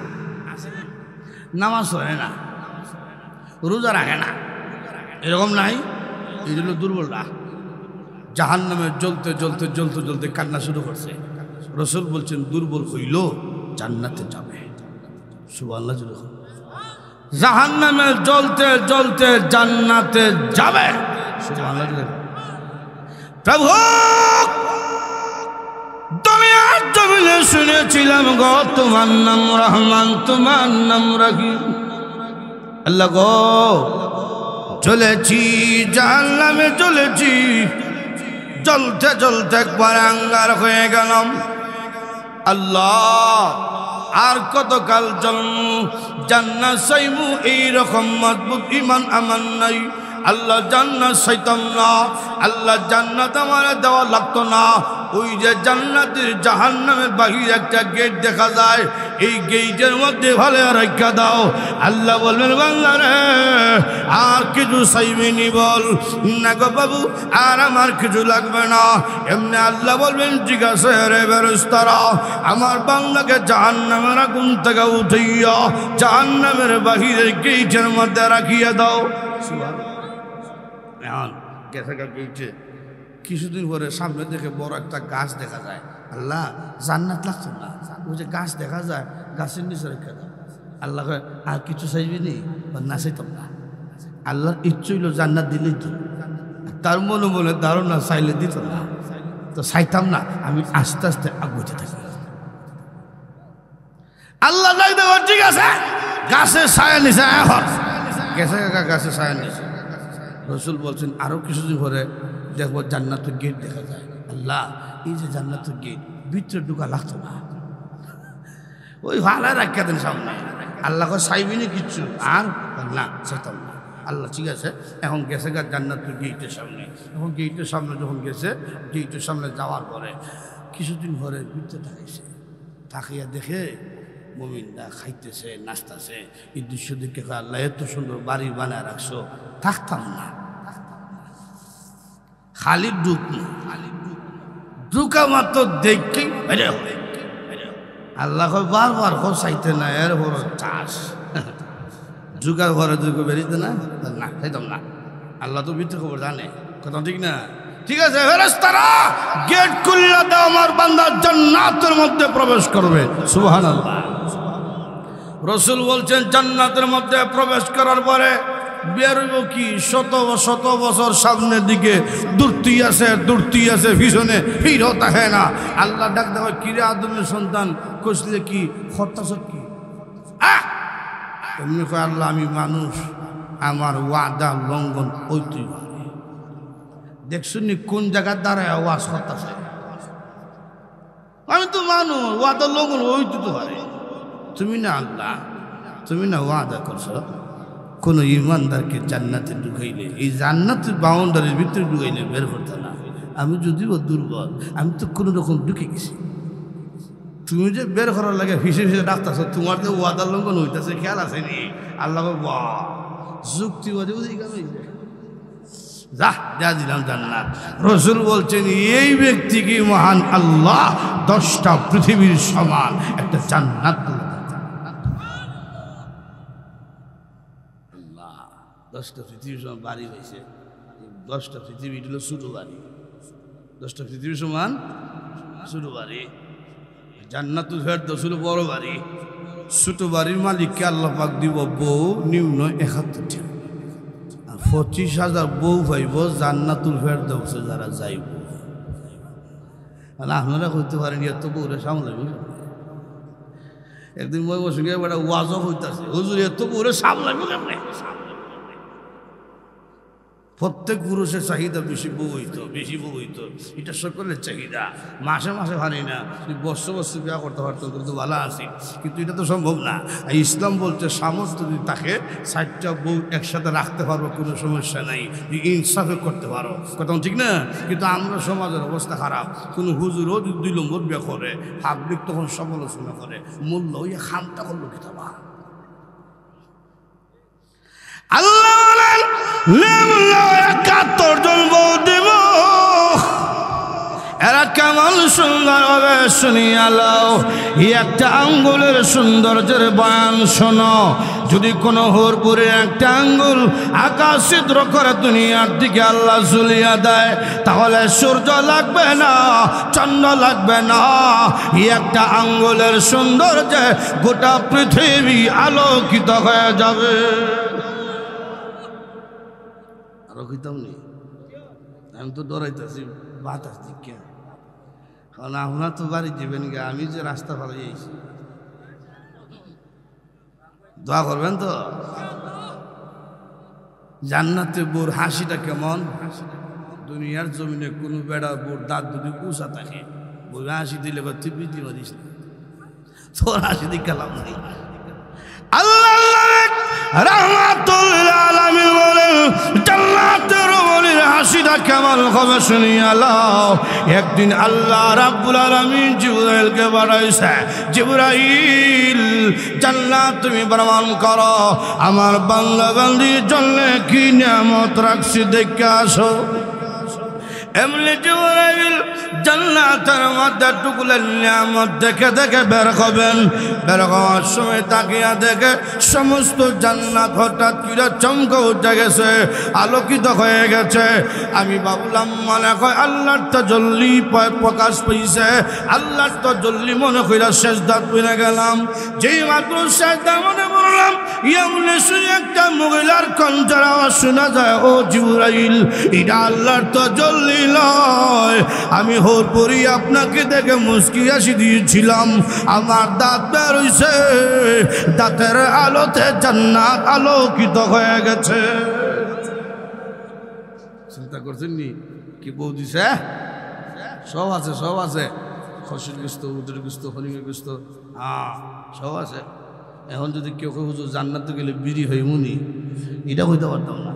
নামাজ পড়ে না, রোজা রাখে না, এরকম নাই। এই জন্য দুর্বলরা জাহান্নামে জ্বলতে জ্বলতে জ্বলতে জ্বলতে কান্না শুরু করছে। রাসূল বলছেন দুর্বল হইল জান্নাতে যাবে। সুবহানাল্লাহ। জাহান্নামে জ্বলতে জ্বলতে জান্নাতে যাবে। সুবহানাল্লাহ। প্রভু দুনিয়ার জমিনে শুনেছিলাম গো তোমার নাম রহমান, তোমার নাম রহিম। আল্লাহ গো চলেছি জাহান্নামে, চলেছি জ্বলতে জ্বলতে একবার আঙ্গার হয়ে গেলাম। আল্লাহ আর কতকাল জন্ম জান্নাত চাইমু, এইরকম মজবুত ইমান আমার নাই। আল্লাহ জান্নাত চাইতাম না, আল্লাহ জান্নাত আমার দেওয়া লাগতো না। ওই যে জান্নাতের জাহান্নামের বাহিরে একটা গেট দেখা যায়, এই গেটের মধ্যে ভালো রাখা দাও। আল্লাহ বলবেন বান্দা রে আর কিছু চাইবেনি? বল না গো বাবু, আর আমার কিছু লাগবে না। এমনি আল্লাহ বলবেন ঠিক আছে রে ফেরেশতারা, আমার বান্দাকে জাহান্নামের আগুন থেকে উঠাইয়া জাহান্নামের বাহিরে গেটের মধ্যে রাখিয়া দাও। কিছুদিন পরে সামনে দেখে বড় একটা গাছ দেখা যায়। আল্লাহ জান্নাত লাগতো না, ওই যে গাছ দেখা যায়, গাছের নিচে রেখে দাও। আল্লাহ আর কিছু চাইবি নি? না চাইতাম না। আল্লাহর ইচ্ছে হইল জান্নাত দিলেই তো, তার মনে মনে ধারণা চাইলে দিত না, তো চাইতাম না, আমি আস্তে আস্তে আগুতে থাকি। আল্লাহ ডাক দেব, ঠিক আছে গাছে ছায়া নিছে, এখন গেছে গাছে ছায়া নিছে। রসুল বলছেন আরো কিছুদিন পরে দেখবো জান্নাতের গেট দেখা যায়। আল্লাহ এই যে জান্নাতের গেট, ভিতরে ঢুকা লাগতো না, ওই ভালো রাখা দেন সামনে। আল্লাহ চাইবিনি কিচ্ছু, আর না চাইতাম না। আল্লাহ ঠিক আছে, এখন গেছে গা জান্নাতের গেটের সামনে। এখন গেটের সামনে যখন গেছে, গেটের সামনে যাওয়ার পরে কিছুদিন পরে ভিতরে তাকাইছে, তাকিয়া দেখে মুমিনরা খাইতেছে, নাচতেছে। এই দৃশ্য দেখে আল্লাহ এত সুন্দর বাড়ি বানায় রাখছো, থাকতাম না। খালি ঢুকা মাত্র দেখি আল্লাহ বারবার চাইতে না, এর বড় চাষ ঢুকার ঘরে ঢুকে বেরিয়েছে না, না চাইতাম না। আল্লাহ তো ভিতরে খবর জানে, কথা ঠিক না? ঠিক আছে, ফেরেশতারা গেট খুলে দাও, আমার বান্দা জান্নাতের মধ্যে প্রবেশ করবে। সুবহানাল্লাহ। রসুল বলছেন জান্নাতের মধ্যে প্রবেশ করার পরে বেরোব কি শত শত বছর সামনের দিকে দূরতি আছে পিছনে ফির হতা হয় না। আল্লাহ ডাক দেওয়া, কিরে আদমের সন্তান, কষলে কি হতাশ কি? এমনি কয় আল্লাহ আমি মানুষ, আমার ওয়াদা লঙ্ঘন হইতেই পারে। দেখছুনি কোন জায়গার দ্বারায় ওয়াজ করতেছে? আমি তো মানুষ, ওয়াদা লঙ্ঘন হইতে তো পারে। তুমি না আল্লাহ, তুমি না ওয়াদা করছো কোন ইমানদারকে জান্নাতে ঢুকাইলে, এই জান্নাতের বাউন্ডারির ভিতরে ঢুকাইলে বের করতে না। আমি যদিও দুর্বল, আমি তো কোনো রকম ঢুকে গেছি। তুমি যে বের করার লাগে ফিসে ফিসে ডাকতেছো, তোমার যে ওয়াদার লঙ্ঘন হইতেছে খেয়াল আছে নি? আল্লাহ বাহ যুক্তিবাদী যা যা দিলাম জান্নাত। রসুল বলছেন এই ব্যক্তি কি মহান আল্লাহ 10টা পৃথিবীর সমান একটা জান্নাত। 10টা পৃথিবীর সমান বাড়ি হয়েছে। 10টা পৃথিবী হলো ছোট বাড়ি, 10টা পৃথিবীর সমান ছোট বাড়ি। জান্নাতুল ফেরদৌস হলো বড় বাড়ি। ছোট বাড়ির মালিককে আল্লাহ পাক দিব বউ নিম্ন 71টা, আর 25,000 বউ পাইব জান্নাতুল ফেরদৌসে যারা যাইব। আপনারা হইতে পারেন এত বউরে সামলাইব। একদিন মই বসে গিয়ে একটা ওয়াজও হইতেছে, হুজুর এত বউরে সামলাইব কেমনে? প্রত্যেক পুরুষের চাহিদা বেশি বউ হইতো, এটা সকলের চাহিদা। মাসে মাসে ভারি না, বৎসর বৎসর বিয়া করতে পারতো, কিন্তু ভালো আছি, কিন্তু এটা তো সম্ভব না। ইসলাম বলছে সামর্থ্য যদি তাকে 4টা বউ একসাথে রাখতে পারবো, কোনো সমস্যা নাই, ইনসাফে করতে পারো, কথা ঠিক না? কিন্তু আমরা সমাজের অবস্থা খারাপ। কোনো হুজুরও 2 নম্বর বিয়া করে, পাবলিক তখন সমালোচনা করে, মূল্য ওই খামটা করলো কি তাবা। আল্লাহ বলেন 71 জন বউ দেব, এরা কেমন সুন্দর হবে শুনিয়া লও। একটা আঙ্গুলের সৌন্দর্যের বয়ান শোনো। যদি কোনো হুরপুরে একটা আঙ্গুল আকাশ ছিদ্র করে দুনিয়ার দিকে আল্লাহ ঝুলিয়া দেয়, তাহলে সূর্য লাগবে না, চন্দ্র লাগবে না। একটা আঙ্গুলের সৌন্দর্যে গোটা পৃথিবী আলোকিত হয়ে যাবে। আলোকিতাম নেই, আমি তো ডরাইতেছি বাতাস দিকে, কারণ আপনার তো বাড়ি যাবেন গে, আমি যে রাস্তা ভালো যাইছি। দোয়া করবেন তো। জান্নাতে বোর হাসিটা কেমন? দুনিয়ার জমিনে কোনো বেড়া বোর দাঁত দুটি কুচা থাকে, বই হাসি দিলে বা তুই বৃদ্ধি মারিস না, তোর হাসি দিকে লাভ নেই। আল্লাহ রাহমাতুল আলামিন বলেন জান্নাতের ওলির হাসিটা কেমন হবে শুনিয়া লও। একদিন আল্লাহ রাব্বুল আলামিন জিবরাইলকে পাঠাইছে, জিবরাইল জান্নাত তুমি প্রমাণ করো, আমার বান্দা বান্দির জন্য কি নিয়ামত রাখছি দেখে আসো। এমনি জিবরাইল জান্নাতের মধ্যে টুকুলের নিয়ামত দেখে দেখে বের হবেন। বের হওয়ার সময় তাকিয়া দেখে সমস্ত জান্নাত হঠাৎ করে চমকে উঠে গেছে, আলোকিত হয়ে গেছে। আমি ভাবলাম মনে হয় আল্লাহর তাজাল্লি প্রকাশ পেয়েছে, আল্লাহর তাজাল্লি মনে কইরা সেজদা পড়ে গেলাম। যেই মাত্র সেজদা মনে পড়লাম, এমনি শুনে একটা মহিলার কণ্ঠের আওয়াজ শোনা যায়, ও জিবরাইল, এটা আল্লাহর তাজাল্লি নয়। আমি হরপরি আপনাকে দেখে মুস্কি হাসি দিয়েছিলাম, আমার দাঁত বের হইছে, দাঁতের আলোতে জান্নাত আলোকিত হয়ে গেছে। চিন্তা করছেন নি কি বউ দিছে? সব আছে, সব আছে, খসির গুস্ত, উদের গুস্ত, হরিণের গুস্ত, হ্যাঁ সব আছে। এখন যদি কেউ কেউ হুজুর জান্নাতে গেলে বিড়ি হই মুনি, এটা হইতে পারতাম না।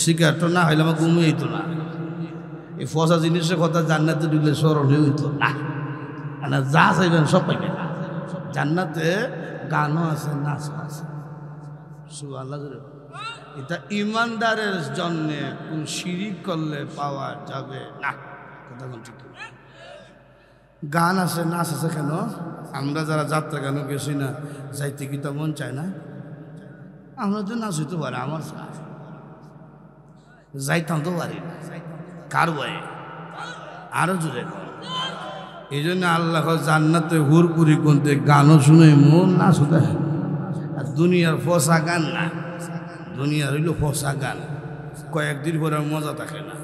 সিগারেট না হইলে আমার ঘুমিয়ে হইতো না। এই ফসা জিনিসের কথা জান্নাতে ঢুকলে স্মরণ হয়ে হইতো না। মানে যা চাইবেন সব পাইবেন। জান্নাতে গানও আছে, নাচও আছে। সুবহানাল্লাহ। এটা ইমানদারের জন্যে কোন শিরিক করলে পাওয়া যাবে না। কথা কোন ঠিক? গান আছে, নাচ আছে। কেন? আমরা যারা যাত্রা গান গেছি না, যাইতে কি তা মন চায় না? আমরা তো নাচ হইতে পারে, আমার যাইতাম তো পারি না। কার বয়ে? আরো জোরে। এই জন্য আল্লাহ জান্নাতে হুরপুরি কোনতে গানও শুনে মন না শুধু। আর দুনিয়ার ফসা গান না, দুনিয়ার হইল ফসা গান, কয়েকদিন পরে আর মজা থাকে না।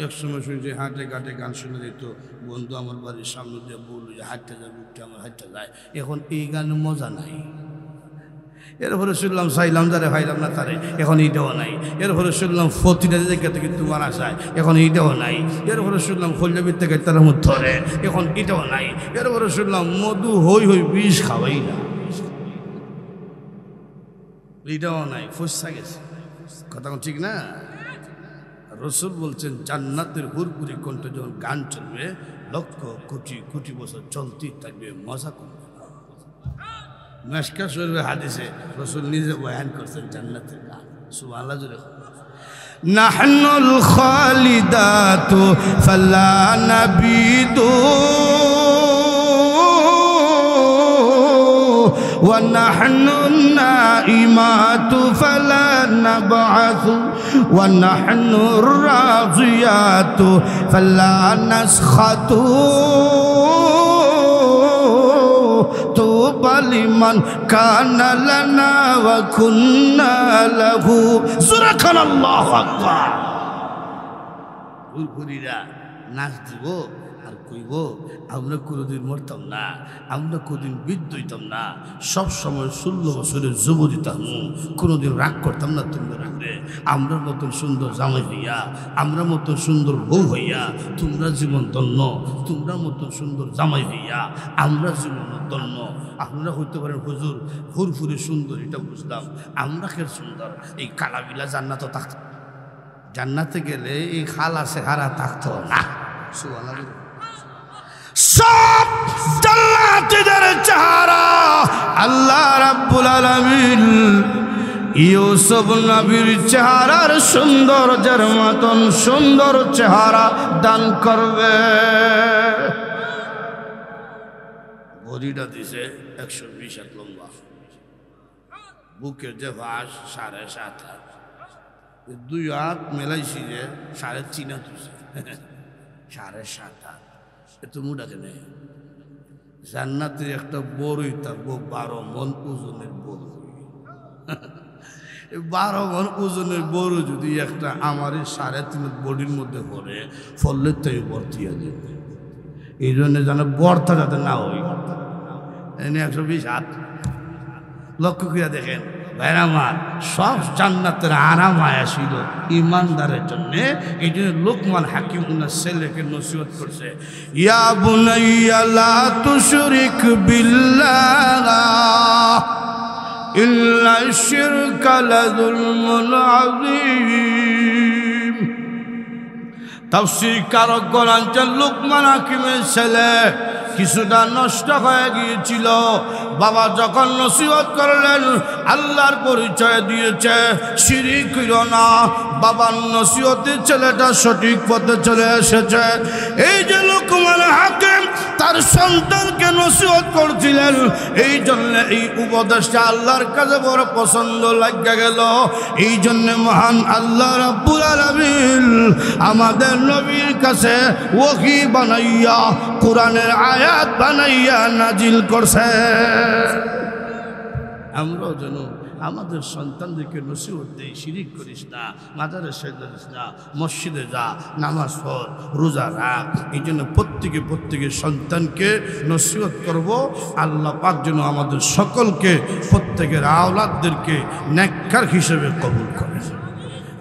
এক সময় শুনছি হাঁটে ঘাটে গান শুনে দিত, বন্ধু আমার বাড়ির সামনে দিয়ে বলল যে হাঁটতে যায়, বুকটা আমার হাঁটতে যায়। এখন এই গানে মজা নাই। এরপরে শুনলাম চাইলাম যারে ভাইলাম না তারে, এখন এইটাও নাই। এরপরে শুনলাম ফতিটা দেখে কিন্তু মারা যায়, এখন এইটাও নাই। এরপরে শুনলাম ফলজাবির থেকে তারা মুখ ধরে, এখন এটাও নাই। এরপরে শুনলাম মধু হই হই বিষ খাওয়াই না, এইটাও নাই। ফুসা গেছে। কথা ঠিক না? রসুল বলছেন জান্নাতের হুরপুরি কণ্ঠে যখন গান চলবে, লক্ষ কোটি কোটি বছর চলতেই থাকবে, মজা করবে। মেশকা শরীফের হাদিসে রসুল নিজে বয়ান করছেন জান্নাতের গান। সুবহানাল্লাহ জোরে। নাহনুল খালিদাতু ফালা নাবিদু ওয়া নাহনুন নাইমাতু ফালা নাবআসু ওয়া নাহনুর রাযিয়াতু ফালা নাসখাতু লিমান কানা লানা ওয়া কুন্না লাহু। সুবহানাল্লাহু আকবার। হুরহুরিরা নাচ দিব আর কইব আমরা কোনোদিন মরতাম না, আমরা কোনোদিন বৃদ্ধ হইতাম না, সবসময় 16 বছরের যুব দিতাম, কোনোদিন রাগ করতাম না তোমরা উপরে। আমরা মতন সুন্দর জামাই হইয়া, আমরা মতন সুন্দর বউ হইয়া তোমরা জীবন ধন্য, তোমরা মতন সুন্দর জামাই হইয়া আমরা জীবন ধন্য। আপনারা হইতে পারেন হুজুর হুরফুরে সুন্দর, এটা বুঝলাম, আমরা কে সুন্দর। এই কালাবিলা জান্নাতও থাকত, জান্নাতে গেলে এই খালা চেহারা থাকতো না। সুবহানাল্লাহ। সব জান্নাতীদের চেহারা আল্লাহ রাব্বুল আলামিন ইউসুফ নবীর চেহারার সৌন্দর্যের মতন সুন্দর চেহারা দান করবে। বডিটা দিছে 120 হাত লম্বা, বুকের যে ভাস 7.5 হাত, 2 হাত মেলাইছি যে 3.5 হাত হচ্ছে, 7.5 হাত। এত মুডা কেন? জান্নাতে একটা বড়ই থাকবো 12 মণ ওজনের বড়। 12 মণ ওজনের বড় যদি একটা আমার 3.5 বডির মধ্যে পড়ে, ফললে তো ভর্তি হয়ে যাবে। এই জন্য যেন বর্তা যাতে না হই। 120 হাত লক্ষ্য করে দেখেন ভাইরা আমার, সব জান্নাতের আরাম ছিল ইমানদারের জন্য। এই জন্য লোকমান হাকিম উনার ছেলেকে নসিহত করছে, ইয়া বুনাইয়া লা তুশরিক বিল্লাহ ইল্লা শিরকা লাযুলমুন আযীম। তাফসীর কারক কোরআন লোকমান হাকিমের ছেলে কিছুটা নষ্ট হয়ে গিয়েছিল। বাবা যখন নসিহত করলেন আল্লাহর পরিচয় দিয়েছে, শিরিক কইরো না, বাবার নসিহতে ছেলেটা সঠিক পথে চলে এসেছে। এই যে লোকমান হাকিম তার সন্তানকে নসিহত করছিলেন, এই জন্য এই উপদেশটা আল্লাহর কাছে বড় পছন্দ লাগা গেল। এই জন্য মহান আল্লাহ রাব্বুল আলামিন আমাদের নবীর কাছে ওহী বানাইয়া কোরআনের আয়াত বানাইয়া নাজিল করছে। আমরাও যেন আমাদের সন্তানদেরকে নসিহত দেই, শিরিক করিস না, মাজারে সেজদা দিস না, মসজিদে যা, নামাজ পড়, রোজা রাখ। এই জন্য প্রত্যেকে সন্তানকে নসিহত করব। আল্লাহ পাক যেন আমাদের সকলকে, প্রত্যেকের আওলাদদেরকে নেককার হিসেবে কবুল করেন।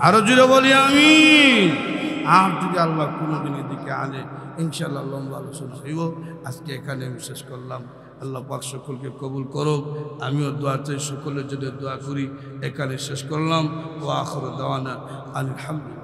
আরো জুড়ে বলি আমিন। আর যদি আল্লাহ কোনোদিন এদিকে আনে ইনশাআল্লাহ লম্বা আলোচনা হইব। আজকে এখানে আমি শেষ করলাম। আল্লাহ পাক সকলকে কবুল করুক। আমিও দোয়া চাই, সকলের জন্য দোয়া করি। এখানে শেষ করলাম। ওয়া আখিরু দাওয়ানা আলহামদুলিল্লাহ।